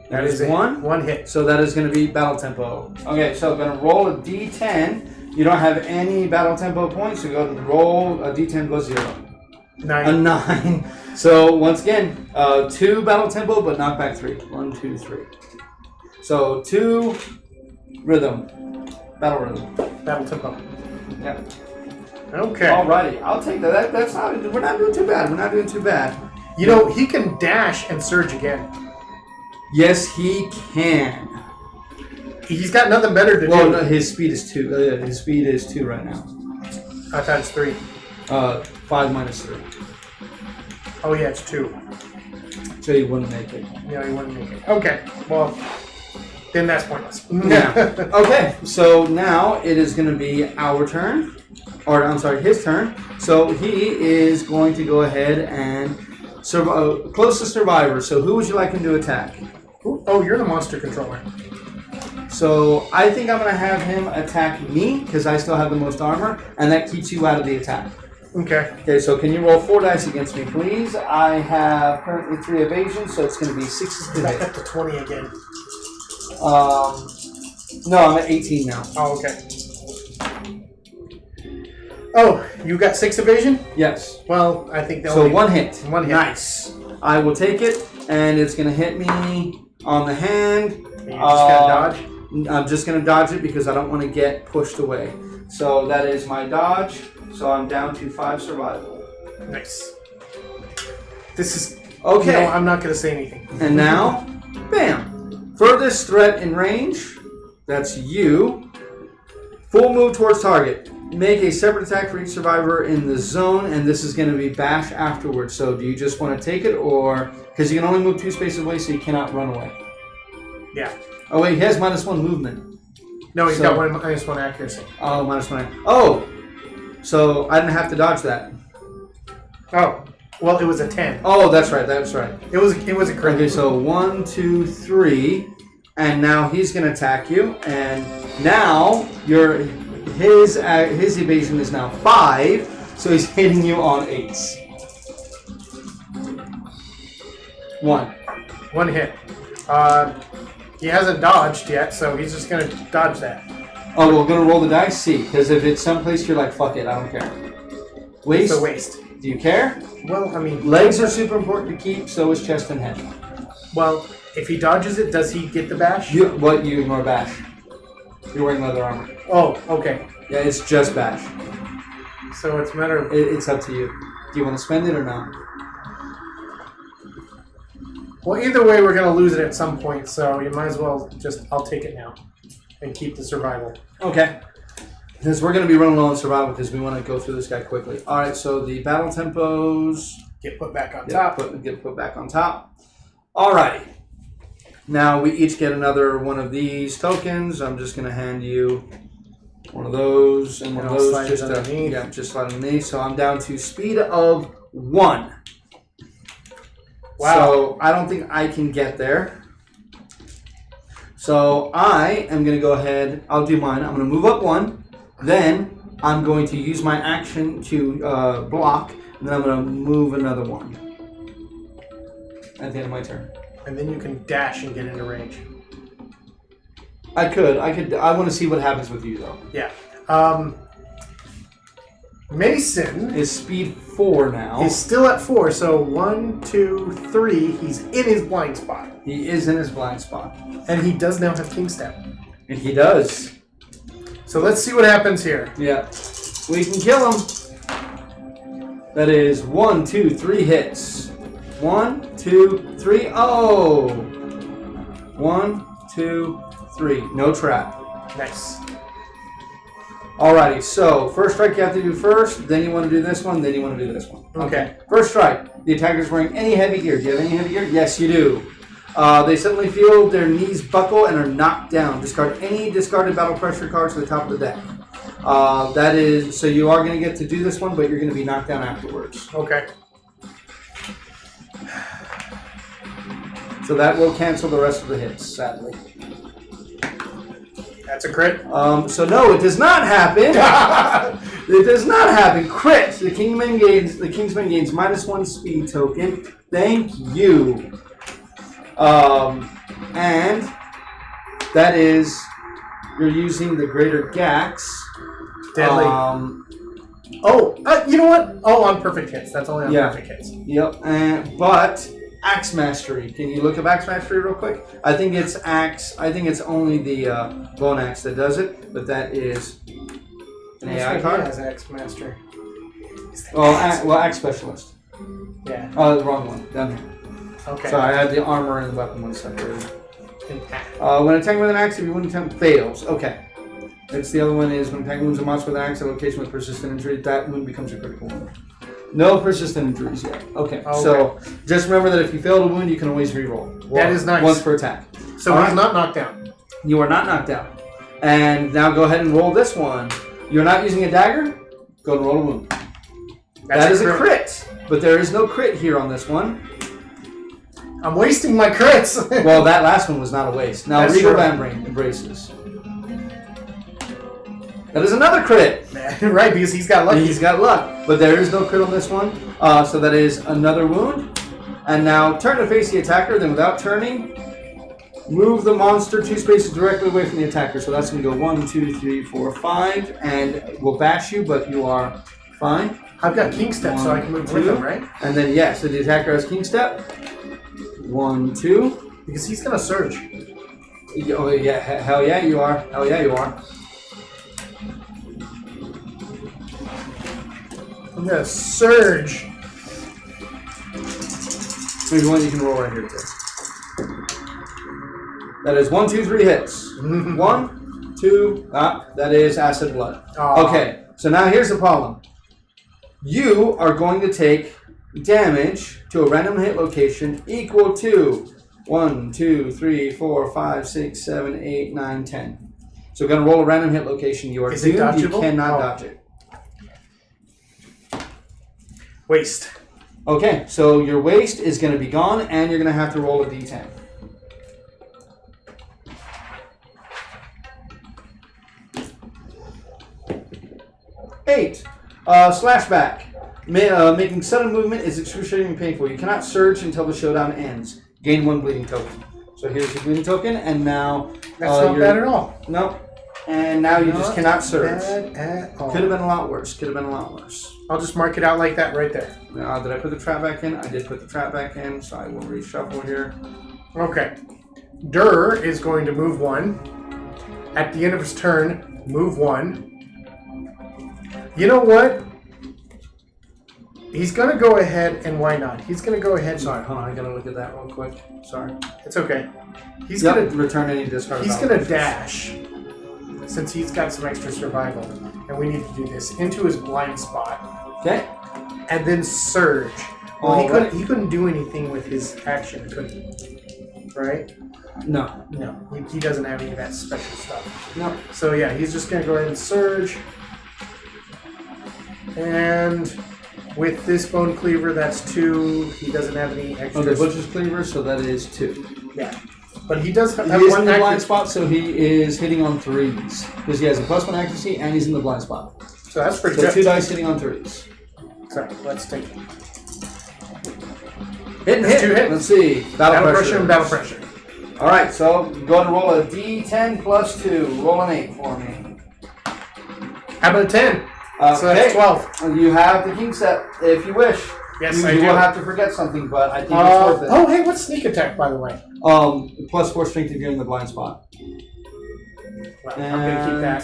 That is 1? 1 hit. So that is going to be battle tempo. Okay, so I'm going to roll a d10. You don't have any battle tempo points, so go ahead and roll a d10 plus 0. 9. A 9. So once again, 2 battle tempo, but knockback 3. 1, 2, 3. So 2 rhythm. Battle rhythm. Battle tempo. Yep. Okay. Alrighty, I'll take that. That's not. We're not doing too bad. You know, he can dash and surge again. Yes, he can. He's got nothing better to do. Well, no, his speed is 2. His speed is 2 right now. I thought it's 3. 5 minus 3. Oh yeah, it's 2. So he wouldn't make it. Yeah, he wouldn't make it. Okay, well, then that's pointless. Yeah. Okay, so now it is going to be our turn. Or, I'm sorry, his turn. So he is going to go ahead and closest survivor. So who would you like him to attack? Oh, you're the monster controller. So I think I'm going to have him attack me because I still have the most armor, and that keeps you out of the attack. Okay. Okay, so can you roll 4 dice against me, please? I have currently 3 evasions, so it's going to be 6 to Back hit. up to 20 again. No, I'm at 18 now. Oh, okay. Oh, you got 6 evasion? Yes. Well, I think So 1 hit. 1 hit. Nice. I will take it, and it's going to hit me on the hand. You're just gonna dodge? I'm just going to dodge it because I don't want to get pushed away. So that is my dodge. So I'm down to 5 survival. Nice. This is... Okay. No, I'm not going to say anything. And now, bam. Furthest threat in range. That's you. Full move towards target. Make a separate attack for each survivor in the zone, and this is going to be bash afterwards. So do you just want to take it, or... Because you can only move 2 spaces away, so you cannot run away. Yeah. Oh, wait, he has -1 movement. No, he's got -1 accuracy. Oh, -1. Oh! So I didn't have to dodge that. Oh. Well, it was a 10. Oh, that's right. It was a crit. Okay, so 1, 2, 3, and now he's going to attack you, and now his evasion is now 5, so he's hitting you on 8s. 1. 1 hit. He hasn't dodged yet, so he's just going to dodge that. Oh, we're going to roll the dice? See, because if it's someplace you're like, fuck it, I don't care. Waste? It's a waste. Do you care? Well, I mean... Legs are super important to keep, so is chest and head. Well, if he dodges it, does he get the bash? You ignore bash. You're wearing leather armor. Oh, okay. Yeah, it's just bash. So it's a matter of... It's up to you. Do you want to spend it or not? Well, either way, we're going to lose it at some point, so you might as well just... I'll take it now and keep the survival. Okay. Because we're going to be running low on survival because we want to go through this guy quickly. All right, so the battle tempos... Get put back on top. Get put back on top. All right. Now we each get another one of these tokens. I'm just going to hand you one of those and one of those. Just slide underneath. So I'm down to speed of 1. Wow. So I don't think I can get there. So I am going to go ahead. I'll do mine. I'm going to move up 1. Then I'm going to use my action to block. And then I'm going to move another 1 at the end of my turn. And then you can dash and get into range. I could. I want to see what happens with you, though. Yeah. Mason is speed 4 now. He's still at 4, so 1, 2, 3. He's in his blind spot. He is in his blind spot. And he does now have King Step. And he does. So let's see what happens here. Yeah. We can kill him. That is 1, 2, 3 hits. 1, 2, 3. Oh! 1, 2, 3. No trap. Nice. Alrighty, so first strike you have to do first, then you want to do this one, then you want to do this one. Okay. First strike. The attacker's wearing any heavy gear. Do you have any heavy gear? Yes, you do. They suddenly feel their knees buckle and are knocked down. Discard any discarded battle pressure cards to the top of the deck. That is, so you are going to get to do this one, but you're going to be knocked down afterwards. Okay. So that will cancel the rest of the hits, sadly. That's a crit. So no, it does not happen. It does not happen. Crit. The Kingsman gains -1 speed token. Thank you. And that is you're using the greater Gax. Deadly. You know what? Oh, on perfect hits. That's only on perfect hits. Yep. But Axe Mastery. Can you look up Axe Mastery real quick? I think it's Axe. I think it's only the Bone Axe that does it, but that is an AI card. Has Axe Master. Axe Specialist. Yeah. Oh, the wrong one. Down here. Okay. So I had the armor and the weapon one separated. When attacking with an axe, if you wound attempt fails. Okay. It's the other one is when attacking wounds a monster with an axe at a location with persistent injury, that wound becomes a critical wound. No persistent injuries yet. Okay. So just remember that if you fail to wound, you can always reroll. That is nice. Once per attack. So he's not knocked down. You are not knocked down. And now go ahead and roll this one. You're not using a dagger? Go and roll a wound. That is a crit. But there is no crit here on this one. I'm wasting my crits. Well, that last one was not a waste. Now, That's Regal true. Bambrain embraces. That is another crit. Right, because he's got luck. He's got luck. But there is no crit on this one. So that is another wound. And now turn to face the attacker. Then without turning, move the monster 2 spaces directly away from the attacker. So that's going to go 1, 2, 3, 4, 5. And will bash you, but you are fine. I've got King Step, so I can move with him, right? And then, yeah, so the attacker has King Step. 1, 2. Because he's going to surge. Oh, yeah. Hell yeah, you are. Hell yeah, you are. I'm going to surge. Maybe one you can roll right here, too. That is 1, 2, 3 hits. 1, 2. That is acid blood. Okay, so now here's the problem. You are going to take damage to a random hit location equal to 1, 2, 3, 4, 5, 6, 7, 8, 9, 10. So we're going to roll a random hit location. You are doomed. You cannot dodge it. Waste. Okay, so your waste is going to be gone, and you're going to have to roll a d10. Eight. Slashback. Making sudden movement is excruciatingly painful. You cannot surge until the showdown ends. Gain 1 bleeding token. So here's your bleeding token, and now... That's not bad at all. No. And now you just cannot surge. Bad at all. Could have been a lot worse. Could have been a lot worse. I'll just mark it out like that right there. Did I put the trap back in? I did put the trap back in, so I will reshuffle here. Okay. Durr is going to move 1. At the end of his turn, move 1. You know what? He's going to go ahead, and why not? He's going to go ahead. Sorry, hold on. I got to look at that real quick. Sorry. It's okay. He's Yep, going to return any discard. He's going to dash, since he's got some extra survival, and we need to do this, into his blind spot. Okay. And then surge. Well, All he couldn't do anything with his action, could he? Right? No. No, he doesn't have any of that special stuff. No. So yeah, he's just going to go ahead and surge. And with this bone cleaver, that's 2. He doesn't have any extra. Oh, the butcher's cleaver, so that is 2. Yeah. But he does have He is one in the blind active. spot, so he is hitting on 3s. Because he has a +1 accuracy, and he's in the blind spot. So that's pretty So good. 2 dice hitting on 3s. So let's take it. Hit and That's hit. 2 hits. Let's see. Battle pressure and battle pressure. All right, so go ahead and roll a d10 plus 2. Roll an 8 for me. How about a 10? So that's 12. You have the king set if you wish. Yes, you I do. will have to forget something, but I think it's worth it. Oh, hey, what's sneak attack, by the way? +4 strength if you're in the blind spot. Well, I'm going to keep that.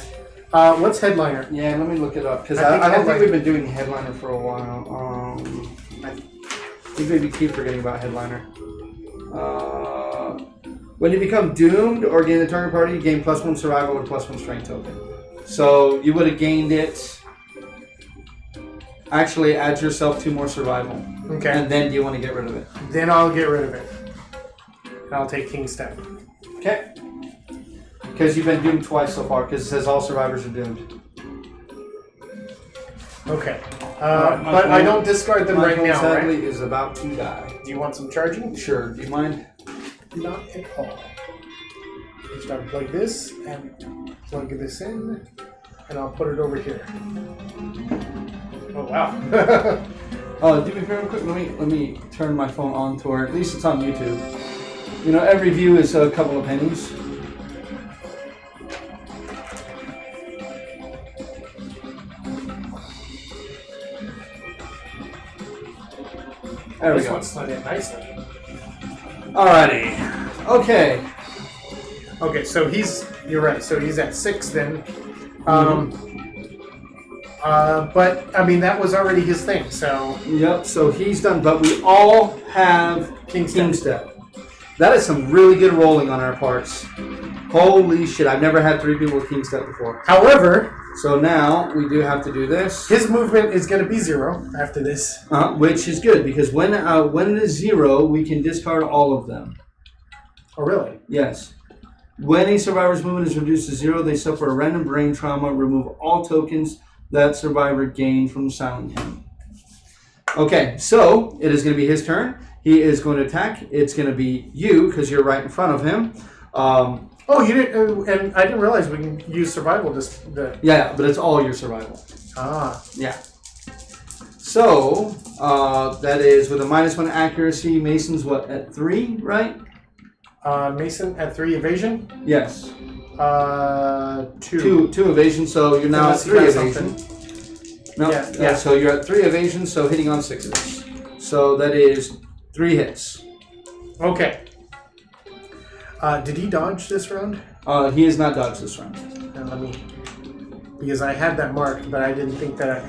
What's headliner? Yeah, let me look it up because I think I don't think headliner- we've been doing headliner for a while. I think maybe keep forgetting about headliner. When you become doomed or gain the target party, you gain +1 survival or +1 strength token. So you would have gained it. Actually, add yourself 2 more survival. Okay. And then do you want to get rid of it? Then I'll get rid of it. And I'll take King Step. Okay. Because you've been doomed twice so far, because it says all survivors are doomed. Okay. Alright, But I don't discard them right Michael now, sadly right? is about to die. Do you want some charging? Sure. Do you mind? Not at all. Just gotta plug this and plug this in, and I'll put it over here. Oh wow! Do me a favor, quick. Let me turn my phone on to where at least it's on YouTube. You know, every view is a couple of pennies. There we This go. one's slid in nicely. Alrighty. Okay. Okay, so you're right. So he's at 6 then. But I mean that was already his thing. So Yep. So he's done, but we all have King Step. That is some really good rolling on our parts. Holy shit! I've never had 3 people with King Step before. however, So now we do have to do this. his movement is going to be 0 after this. Which is good because when it is 0, we can discard all of them. Oh really? Yes. When a survivor's movement is reduced to 0, they suffer a random brain trauma. Remove all tokens that survivor gained from silencing him. Okay, so it is going to be his turn. He is going to attack. It's going to be you because you're right in front of him. Oh, you didn't, and I didn't realize we can use survival. Yeah, but it's all your survival. Ah. Yeah. So that is with a -1 accuracy. Mason's what at 3, right? Mason at 3 evasion. Yes. 2. 2 evasion. So you're now at Unless you 3 got evasion. something. No. Yeah. So you're at 3 evasion. So hitting on 6s. So that is 3 hits. Okay. Did he dodge this round? He has not dodged this round. And let me, because I had that marked, but I didn't think that.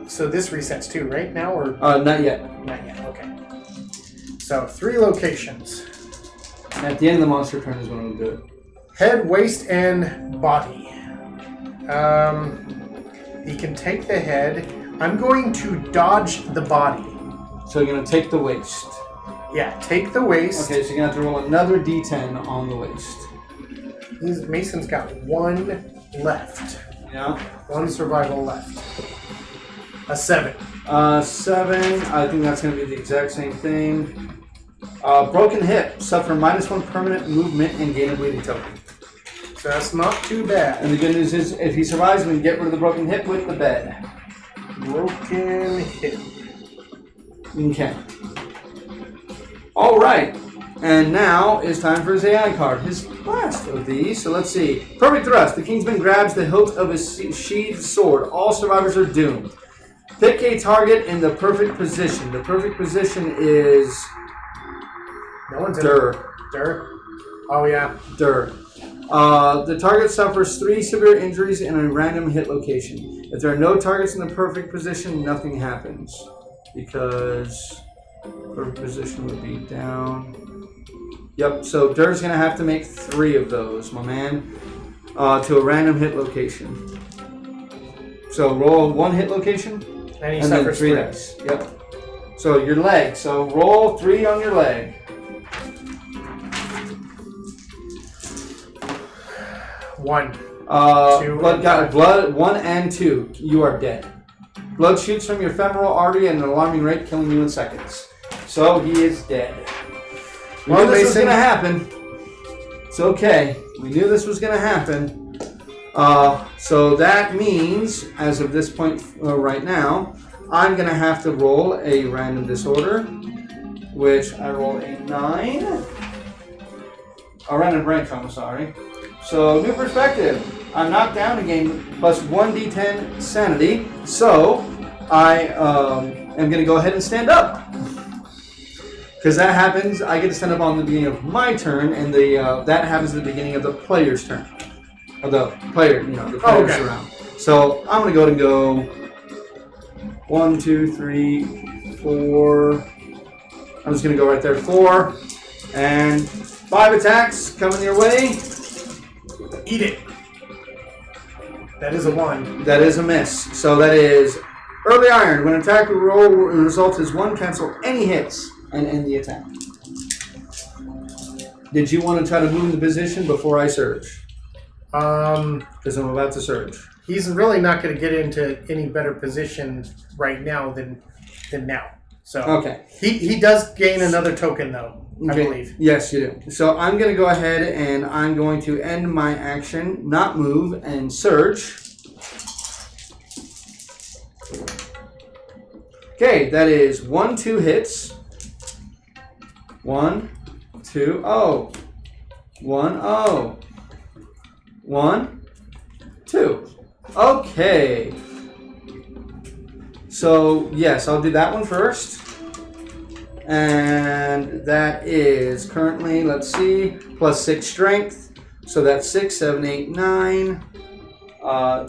So this resets too, right now or Not yet. not yet? Okay. So 3 locations: At the end of the monster turn is when we'll do it. head, waist, and body. He can take the head. I'm going to dodge the body. So you're gonna take the waist. Yeah, take the waist. Okay, so you're gonna have to roll another d10 on the waist. Mason's got 1 left. Yeah. 1 survival left. A 7. 7. I think that's gonna be the exact same thing. Broken hip. Suffer -1 permanent movement and gain a bleeding token. So that's not too bad. And the good news is, if he survives, we can get rid of the broken hip with the bed. Broken hip. Okay. All right. And now it's time for his AI card, his last of these. So let's see. Perfect thrust. The Kingsman grabs the hilt of his sheathed sword. All survivors are doomed. Pick a target in the perfect position. The perfect position is No one's Dur. Dur? Oh, yeah. Dur. The target suffers 3 severe injuries in a random hit location. If there are no targets in the perfect position, nothing happens. Because perfect position would be down. Yep, so Dur's going to have to make 3 of those, my man, to a random hit location. So roll 1 hit location, And then 3 dice. Yep. So your leg. So roll 3 on your leg. 1. Blood 1 and 2. You are dead. Blood shoots from your femoral artery at an alarming rate, killing you in seconds. So he is dead. We knew this was going to happen. It's okay. We knew this was going to happen. So that means, as of this point right now, I'm going to have to roll a random disorder, which I roll a 9. A random brain trauma, sorry. So, new perspective. I'm knocked down again, plus 1d10 sanity. So, I am going to go ahead and stand up. Because that happens, I get to stand up on the beginning of my turn, and that happens at the beginning of the player's turn. Or the player, the player's round. So, I'm going to go ahead and go 1, 2, 3, 4. I'm just going to go right there, 4. And 5 attacks coming your way. Eat it. That is a 1. That is a miss. So that is early iron. When attack roll results is 1, cancel any hits and end the attack. Did you want to try to move the position before I surge? Because I'm about to surge. He's really not going to get into any better position right now than now. So okay. He does gain another token though. I believe. Yes, you do. So I'm going to go ahead and I'm going to end my action, not move, and surge. Okay, that is 1, 2 hits. 1, 2, oh. 1, oh. 1, 2. Okay. So, yes, I'll do that one first. And that is currently, let's see, plus 6 strength. So that's 6, 7, 8, 9,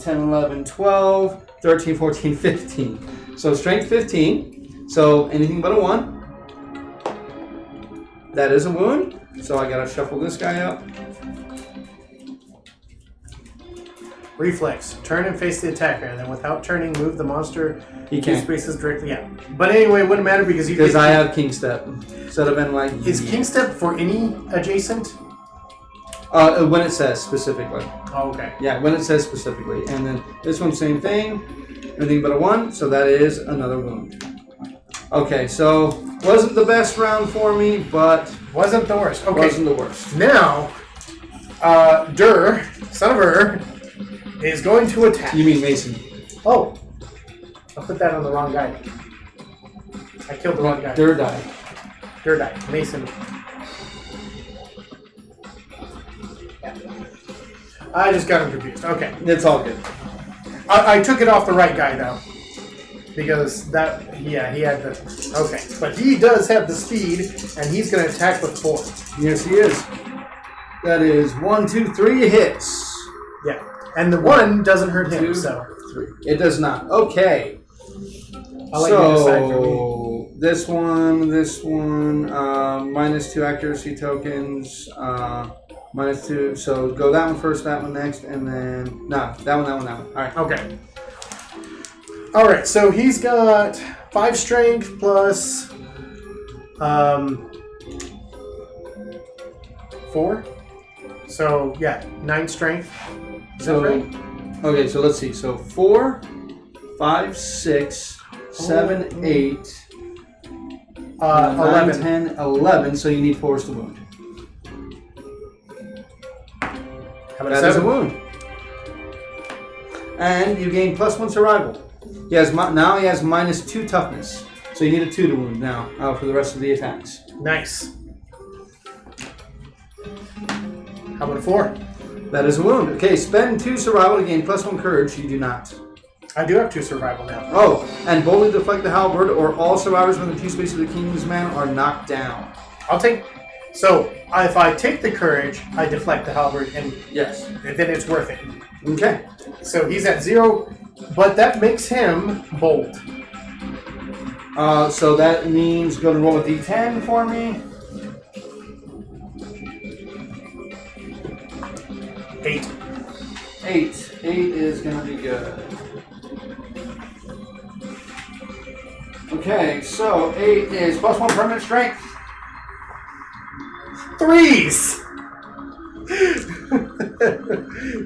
10, 11, 12, 13, 14, 15. So strength 15. So anything but a 1. That is a wound. So I gotta shuffle this guy up. Reflex. Turn and face the attacker, and then without turning, move the monster He 2 can't. spaces directly. Yeah. But anyway, it wouldn't matter because I have King Step. Instead of been like... Is King Step for any adjacent? When it says specifically. Oh, okay. Yeah, when it says specifically. And then this one, same thing. Anything but a 1, so that is another wound. Okay, so wasn't the best round for me, but... Wasn't the worst. Okay. Wasn't the worst. Now, Dur, son of Ur, is going to attack. You mean Mason? Oh. I put that on the wrong guy. I killed the wrong guy. Dur died. Dur died. Mason. Yeah. I just got him confused. Okay. It's all good. I took it off the right guy, though. Because that, yeah, he had the... Okay. But he does have the speed, and he's going to attack with 4. Yes, he is. That is 1, 2, 3 hits. Yeah. And the 1 doesn't hurt him, 2, so... 3. It does not. Okay. I'll let you decide for me. This one, minus 2 accuracy tokens, minus 2. So go that one first, that one next, and then... No, that one. All right. Okay. All right, so he's got 5 strength plus 4. So yeah, 9 strength. Is that right? Okay, so let's see. So 4, 5, 6, 7, 8, 9, 11. 10, 11. So you need force to wound. How about That is a 7? wound. And you gain +1 survival. Now he has minus 2 toughness. So you need a 2 to wound now for the rest of the attacks. Nice. How about a 4? That is a wound. Okay, spend 2 survival to gain +1 courage. You do not. I do have 2 survival now. Oh, and boldly deflect the halberd, or all survivors within 2 spaces of the Kingsman are knocked down. I'll take... So, if I take the courage, I deflect the halberd, and Yes. then it's worth it. Okay. So he's at 0, but that makes him bold. So that means go and roll a d10 for me. 8. 8. 8 is going to be good. Okay, so 8 is +1 permanent strength. 3s!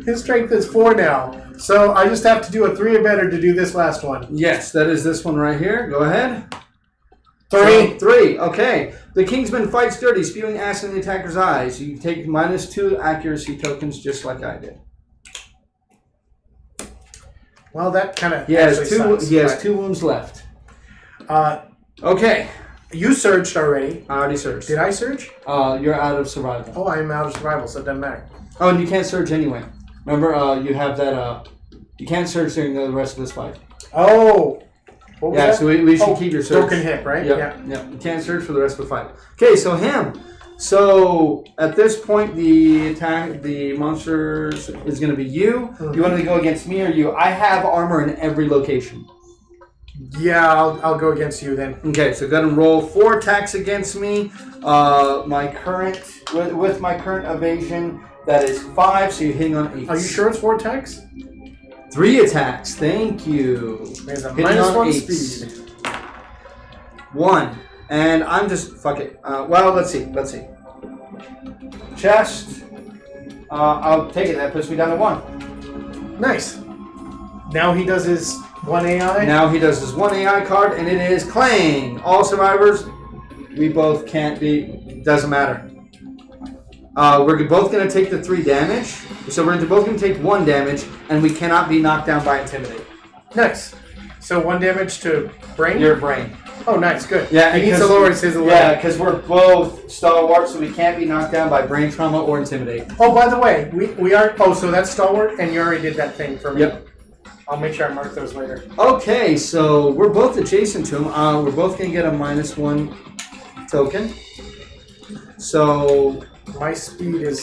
His strength is 4 now. So I just have to do a 3 or better to do this last one. Yes, that is this one right here. Go ahead. 3. So, 3. Okay. The Kingsman fights dirty, spewing acid in the attacker's eyes. You take -2 accuracy tokens, just like I did. Well, that kind of He has two wounds left. Okay. You surged already. I already surged. Did I surge? You're out of survival. Oh, I'm out of survival, so it doesn't matter. Oh, and you can't surge anyway. Remember, you have that. You can't surge during the rest of this fight. Oh. What was Yeah, that? so we should keep your surge. Broken hip, right? Yep, Yeah. You can't surge for the rest of the fight. Okay, so him. So at this point, the monsters is going to be you. Mm-hmm. You want to go against me or you? I have armor in every location. Yeah, I'll go against you then. Okay, so go ahead and roll 4 attacks against me. My current with my current evasion, that is 5. So you're hitting on 8. Are you sure it's 4 attacks? 3 attacks. Thank you. There's a Hitting on -1 8s. speed. 1. And I'm just fuck it. Well, let's see. Chest. I'll take it. That puts me down to 1. Nice. Now he does his 1 AI. Now he does his 1 AI card, and it is Clang. All survivors. We both can't be. Doesn't matter. We're both going to take the 3 damage. So we're both going to take 1 damage, and we cannot be knocked down by Intimidate. Nice. So 1 damage to brain? Your brain. Oh, nice. Good. Yeah, he needs to lower his 11. Yeah, because we're both stalwart, so we can't be knocked down by brain trauma or Intimidate. Oh, by the way, we are... Oh, so that's stalwart, and you already did that thing for me. Yep. I'll make sure I mark those later. Okay, so we're both adjacent to him. We're both going to get a -1 token. So... My speed is...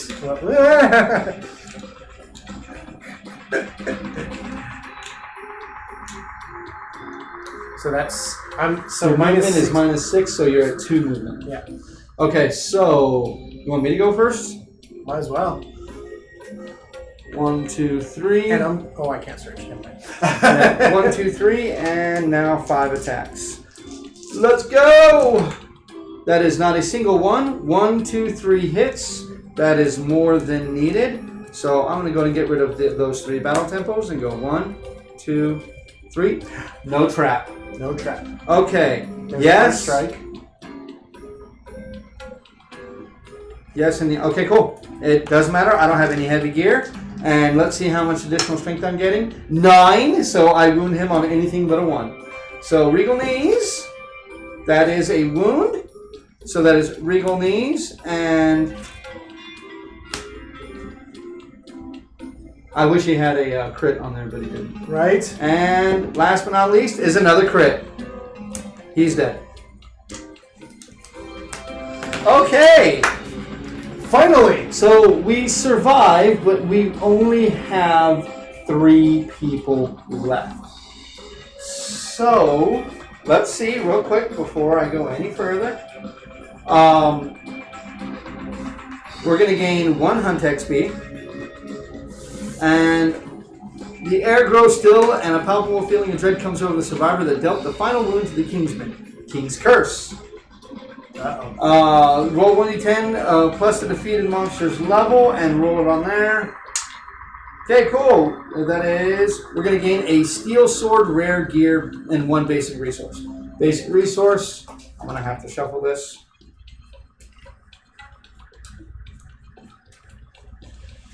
So that's... So movement is -6, so you're at 2 movement. Yeah. Okay, so... You want me to go first? Might as well. 1, 2, 3. And I'm... Oh, I can't search. Never mind. Yeah, 1, 2, 3, and now 5 attacks. Let's go! That is not a single one. 1, 2, 3 hits. That is more than needed. So I'm going to go and get rid of those 3 battle tempos and go 1, 2, 3. No trap. No trap. Okay. There's Yes. strike. Yes, and okay, cool. It doesn't matter. I don't have any heavy gear. And let's see how much additional strength I'm getting. 9. So I wound him on anything but a 1. So Regal Knees. That is a wound. So that is Regal Knees. And I wish he had a crit on there, but he didn't. Right. And last but not least is another crit. He's dead. Okay. Finally. So we survived, but we only have 3 people left. So let's see real quick before I go any further. We're going to gain 1 hunt XP. And the air grows still, and a palpable feeling of dread comes over the survivor that dealt the final wound to the Kingsman. King's Curse. Uh-oh. Roll 1d10 plus the defeated monster's level, and roll it on there. Okay, cool. That is, we're going to gain a steel sword, rare gear, and 1 basic resource. Basic resource, I'm going to have to shuffle this.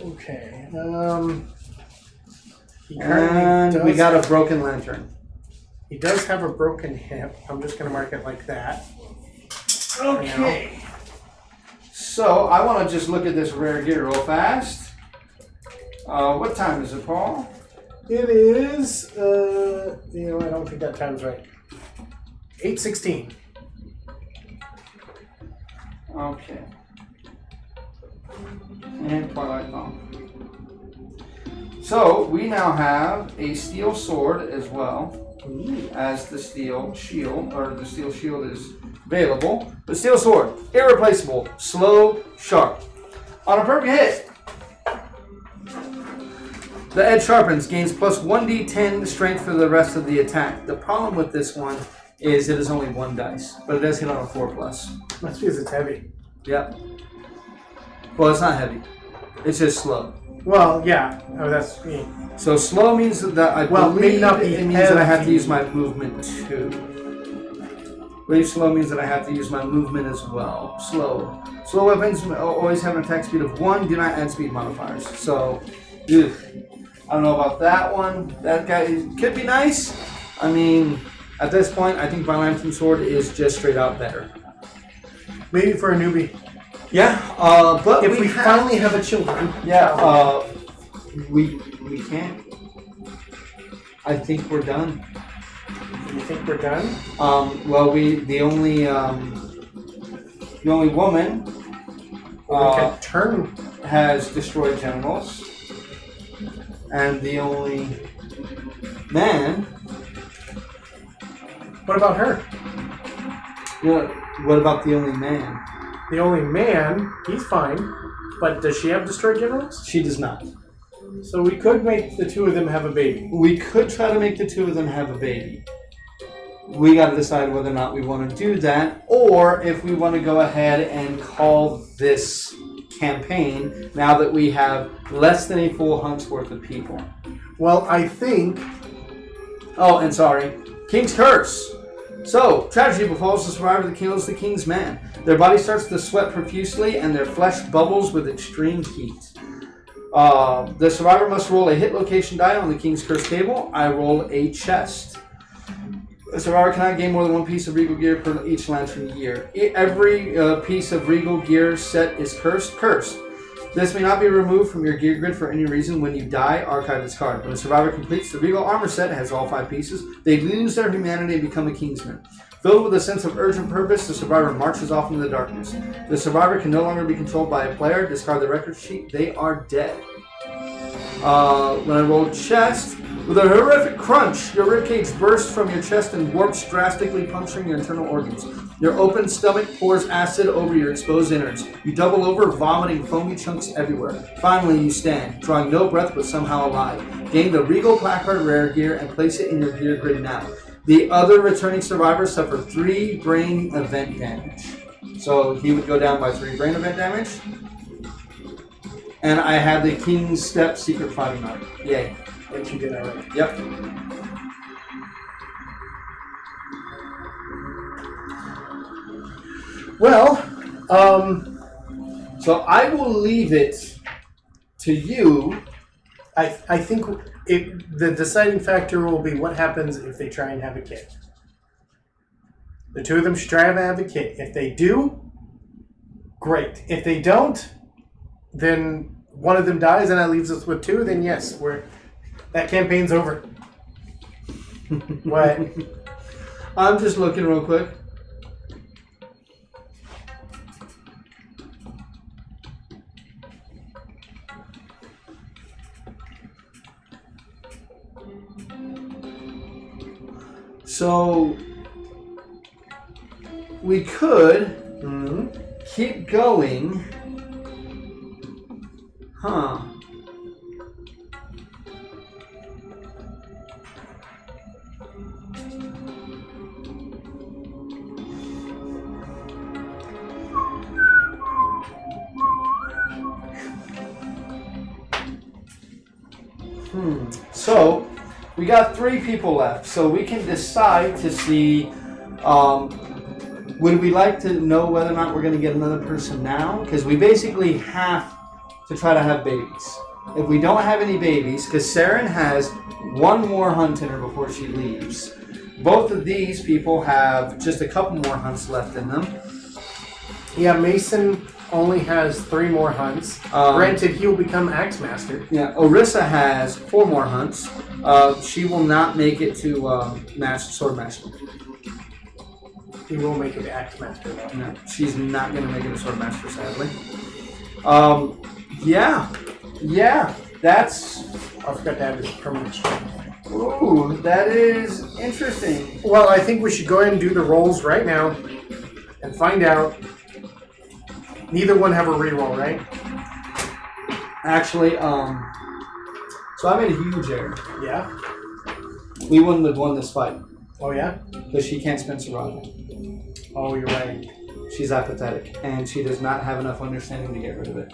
Okay. And we got a broken lantern. He does have a broken hip. I'm just going to mark it like that. Okay. So So I want to just look at this rare gear real fast. What time is it, Paul? It is, I don't think that time's right. 8:16. Okay. And Twilight Dawn. So we now have a steel sword as well as the steel shield, or the steel shield is available. The steel sword, irreplaceable, slow, sharp. On a perfect hit, the edge sharpens, gains plus 1d10 strength for the rest of the attack. The problem with this one is it is only 1 dice, but it does hit on a 4+. That's because it's heavy. Yep. Well, it's not heavy. It's just slow. Well, yeah. Oh, that's me. So slow means that I believe maybe not it means that I have to use my movement too. I believe slow means that I have to use my movement as well. Slow. Slow weapons always have an attack speed of 1. Do not add speed modifiers. So, ugh. I don't know about that one. That guy could be nice. I mean, at this point, I think Violent Sword is just straight out better. Maybe for a newbie. Yeah, but if we finally have a children. Yeah, we can't. I think we're done. You think we're done? Well, the only woman can turn has destroyed genitals, and the only man. What about her? What about the only man? The only man, he's fine, but does she have destroyed genitals? She does not. So we could make the two of them have a baby. We could try to make the two of them have a baby. We got to decide whether or not we want to do that, or if we want to go ahead and call this campaign now that we have less than a full hunt's worth of people. Well, I think... Oh, and sorry. King's Curse. So, tragedy befalls the survivor that kills the king's man. Their body starts to sweat profusely, and their flesh bubbles with extreme heat. The survivor must roll a hit location die on the King's Curse table. I roll a chest. The survivor cannot gain more than 1 piece of regal gear per each lantern year. Every piece of regal gear set is cursed. This may not be removed from your gear grid for any reason. When you die, archive this card. When the survivor completes the regal armor set, it has all 5 pieces. They lose their humanity and become a kingsman. Filled with a sense of urgent purpose, the survivor marches off into the darkness. The survivor can no longer be controlled by a player. Discard the record sheet. They are dead. When I roll chest, with a horrific crunch, your ribcage bursts from your chest and warps, drastically puncturing your internal organs. Your open stomach pours acid over your exposed innards. You double over, vomiting foamy chunks everywhere. Finally, you stand, drawing no breath but somehow alive. Gain the Regal Placard rare gear and place it in your gear grid now. The other returning survivors suffer 3 brain event damage. So he would go down by 3 brain event damage. And I have the King's Step Secret Fighting Art. Yay. Which you did already. Yep. Well, so I will leave it to you. I think the deciding factor will be what happens if they try and have a kid. The two of them should try and have a kid. If they do, great. If they don't, then one of them dies and that leaves us with 2, then yes, that campaign's over. What? I'm just looking real quick. So we could keep going. Huh. So we got 3 people left, so we can decide to see, would we like to know whether or not we're going to get another person now? Because we basically have to try to have babies. If we don't have any babies, because Saren has 1 more hunt in her before she leaves. Both of these people have just a couple more hunts left in them. Yeah, Mason only has 3 more hunts. Granted, he will become Axe Master. Yeah, Orisa has 4 more hunts. She will not make it to Sword Master. He will make it to Axe Master, though. No, she's not going to make it to Sword Master, sadly. Yeah, that's... I forgot to have his permanent strength. Ooh, that is interesting. Well, I think we should go ahead and do the rolls right now and find out. Neither one have a reroll, right? Actually, so I made a huge error. Yeah. We wouldn't have won this fight. Oh, yeah? Because she can't spend survival. Oh, you're right. She's apathetic, and she does not have enough understanding to get rid of it.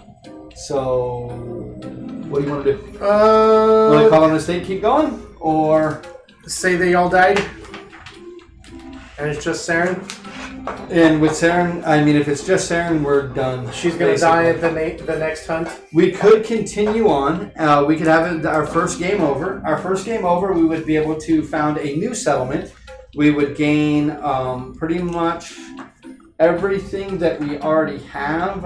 So, what do you want to do? Want to call on a mistake, keep going? Or say they all died, and it's just Saren? And with Saren, I mean, if it's just Saren, we're done. She's going to die at the next hunt? We could continue on. We could have our first game over. Our first game over, we would be able to found a new settlement. We would gain pretty much everything that we already have.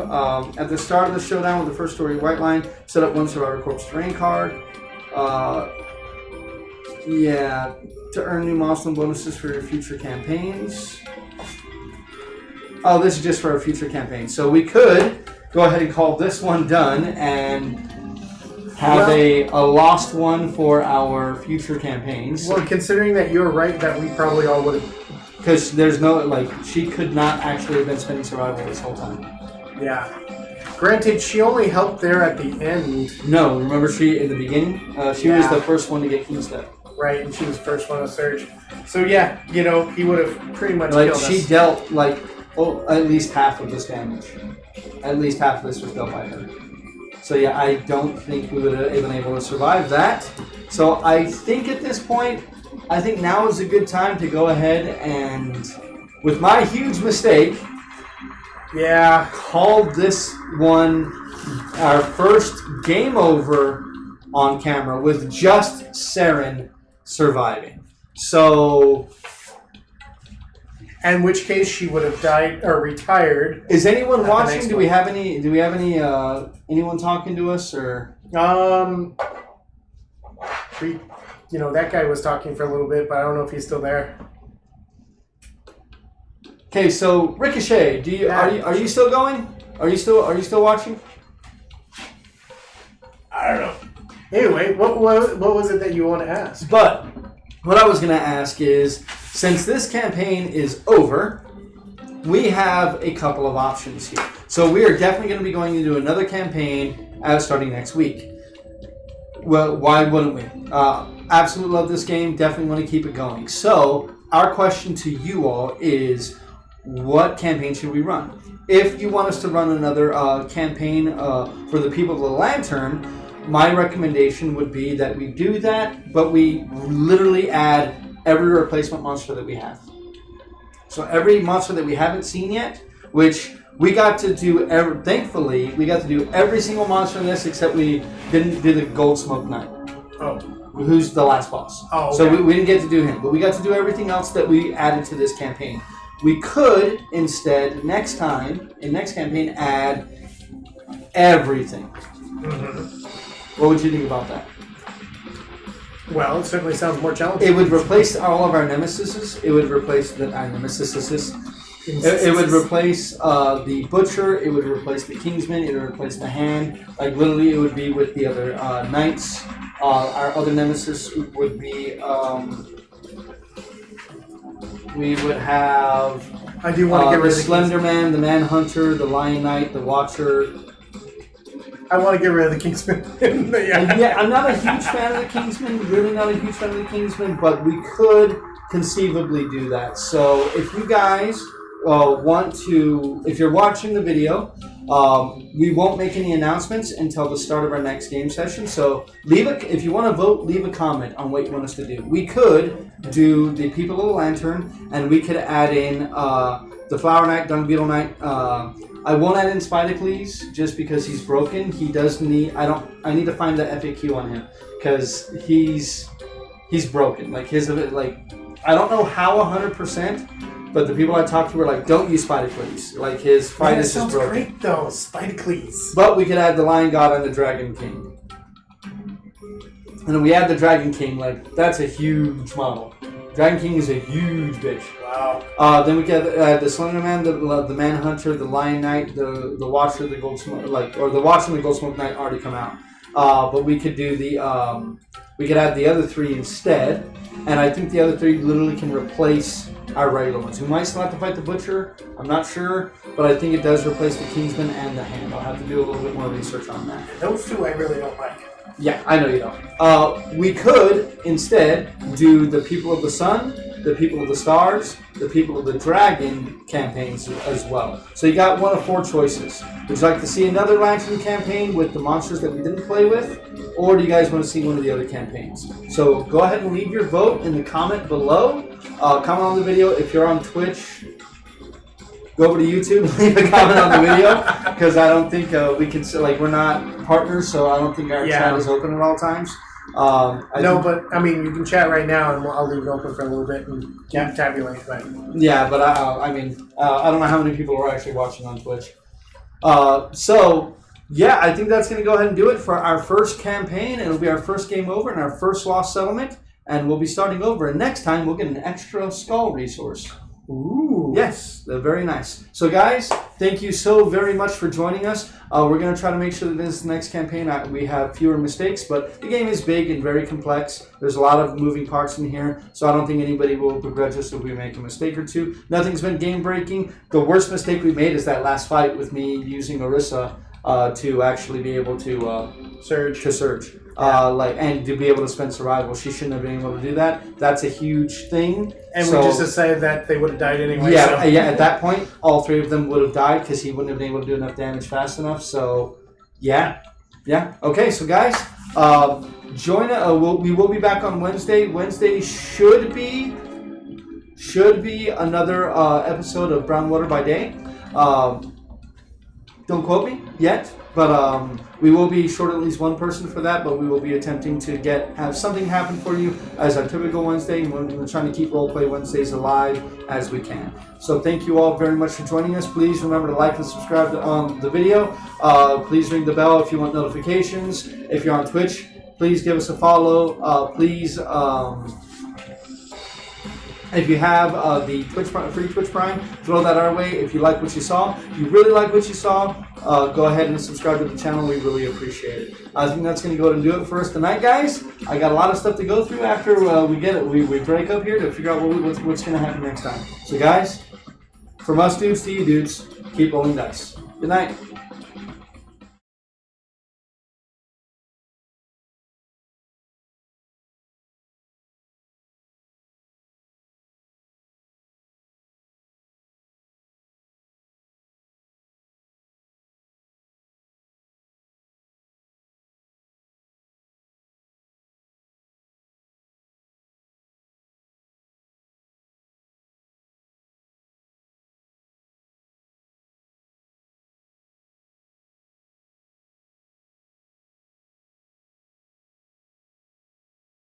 At the start of the showdown with the first story white line, set up 1 Survivor Corpse terrain card. Yeah, to earn new milestone bonuses for your future campaigns. Oh, this is just for our future campaigns. So we could go ahead and call this one done and have a lost one for our future campaigns. Well, considering that you're right that we probably all would have... Because there's no, she could not actually have been spending survival this whole time. Yeah. Granted, she only helped there at the end. No, remember she, in the beginning, she was the first one to get Kingstep. Right, and she was the first one to surge. So yeah, he would have pretty much killed us. She dealt, at least half of this damage. At least half of this was dealt by her. So yeah, I don't think we would have been able to survive that. So I think at this point, I think now is a good time to go ahead and, with my huge mistake, call this one our first game over on camera with just Saren surviving. So, in which case she would have died or retired. Is anyone watching? Do we have any anyone talking to us or? That guy was talking for a little bit, but I don't know if he's still there. Okay, so Ricochet, are you still going? Are you still watching? I don't know. Anyway, what was it that you want to ask? But what I was going to ask is, since this campaign is over, we have a couple of options here. So we are definitely going to be going into another campaign starting next week. Well, why wouldn't we? Absolutely love this game. Definitely want to keep it going. So our question to you all is, what campaign should we run? If you want us to run another campaign for the People of the Lantern, my recommendation would be that we do that, but we literally add every replacement monster that we have. So every monster that we haven't seen yet, which we got to do, thankfully, we got to do every single monster in this except we didn't do the Gold Smoke Knight. Oh. Who's the last boss. Oh, okay. So we didn't get to do him, but we got to do everything else that we added to this campaign. We could, instead, next campaign, add everything. Mm-hmm. What would you think about that? Well, it certainly sounds more challenging. It would replace all of our nemesises. It would replace It would replace the Butcher. It would replace the Kingsman. It would replace the Hand. Literally, it would be with the other Knights. Our other nemesis would be... we would have... I do want to get rid of the Slender Man, the Manhunter, the Lion Knight, the Watcher... I want to get rid of the Kingsman. Yeah, I'm not a huge fan of the Kingsman, really not a huge fan of the Kingsman, but we could conceivably do that. So if you guys want to, if you're watching the video, we won't make any announcements until the start of our next game session. So if you want to vote, leave a comment on what you want us to do. We could do the People of the Lantern, and we could add in the Flower Knight, Dung Beetle Knight. I won't add in Spidocles just because he's broken. He does need. I need to find the FAQ on him because he's broken. I don't know how 100%, But the people I talked to were like, don't use Spidocles. Like, his fight is just broken. Great though, Spidocles. But we could add the Lion God and the Dragon King. And then we add the Dragon King, like, that's a huge model. Dragon King is a huge bitch. Wow. Then we get the Slender Man, the Manhunter, the Lion Knight, the Watcher, the Gold Smoke, the Watcher and the Gold Smoke Knight already come out. But we could do we could add the other 3 instead, and I think the other 3 literally can replace our regular ones. We might still have to fight the Butcher, I'm not sure, but I think it does replace the Kingsman and the Hand. I'll have to do a little bit more research on that. Those 2 I really don't like. Yeah, I know you don't. We could instead do the People of the Sun, the People of the Stars, the People of the Dragon campaigns as well. So you got one of 4 choices. Would you like to see another Lantern campaign with the monsters that we didn't play with? Or do you guys want to see one of the other campaigns? So go ahead and leave your vote in the comment below. Comment on the video. If you're on Twitch, go over to YouTube and leave a comment on the video, because I don't think we can, like, we're not partners, so I don't think our chat is open at all times. But I mean, you can chat right now, and I'll leave it open for a little bit and tabulate. But yeah, but I don't know how many people are actually watching on Twitch. So yeah, I think that's going to go ahead and do it for our first campaign. It'll be our first game over and our first lost settlement, and we'll be starting over. And next time we'll get an extra skull resource. Ooh. Yes, they're very nice. So guys, thank you so very much for joining us. We're going to try to make sure that this next campaign we have fewer mistakes, but the game is big and very complex. There's a lot of moving parts in here, so I don't think anybody will begrudge us if we make a mistake or 2. Nothing's been game breaking. The worst mistake we made is that last fight with me using Orisa to actually be able to surge. And to be able to spend survival. She shouldn't have been able to do that. That's a huge thing. And we just decided that they would have died anyway. Yeah, yeah. At that point, all 3 of them would have died because he wouldn't have been able to do enough damage fast enough. So, yeah. Okay, so guys, join. We will be back on Wednesday. Wednesday should be another episode of Brown Water by Day. Don't quote me yet, but we will be short at least 1 person for that, but we will be attempting to have something happen for you as our typical Wednesday, and we're trying to keep Roleplay Wednesdays alive as we can. So thank you all very much for joining us. Please remember to like and subscribe on the video. Please ring the bell if you want notifications. If you're on Twitch, please give us a follow. Please... if you have the free Twitch Prime, throw that our way. If you like what you saw, you really like what you saw, go ahead and subscribe to the channel. We really appreciate it. I think that's going to go ahead and do it for us tonight, guys. I got a lot of stuff to go through after we break up here to figure out what's going to happen next time. So, guys, from us dudes to you dudes, keep rolling dice. Good night.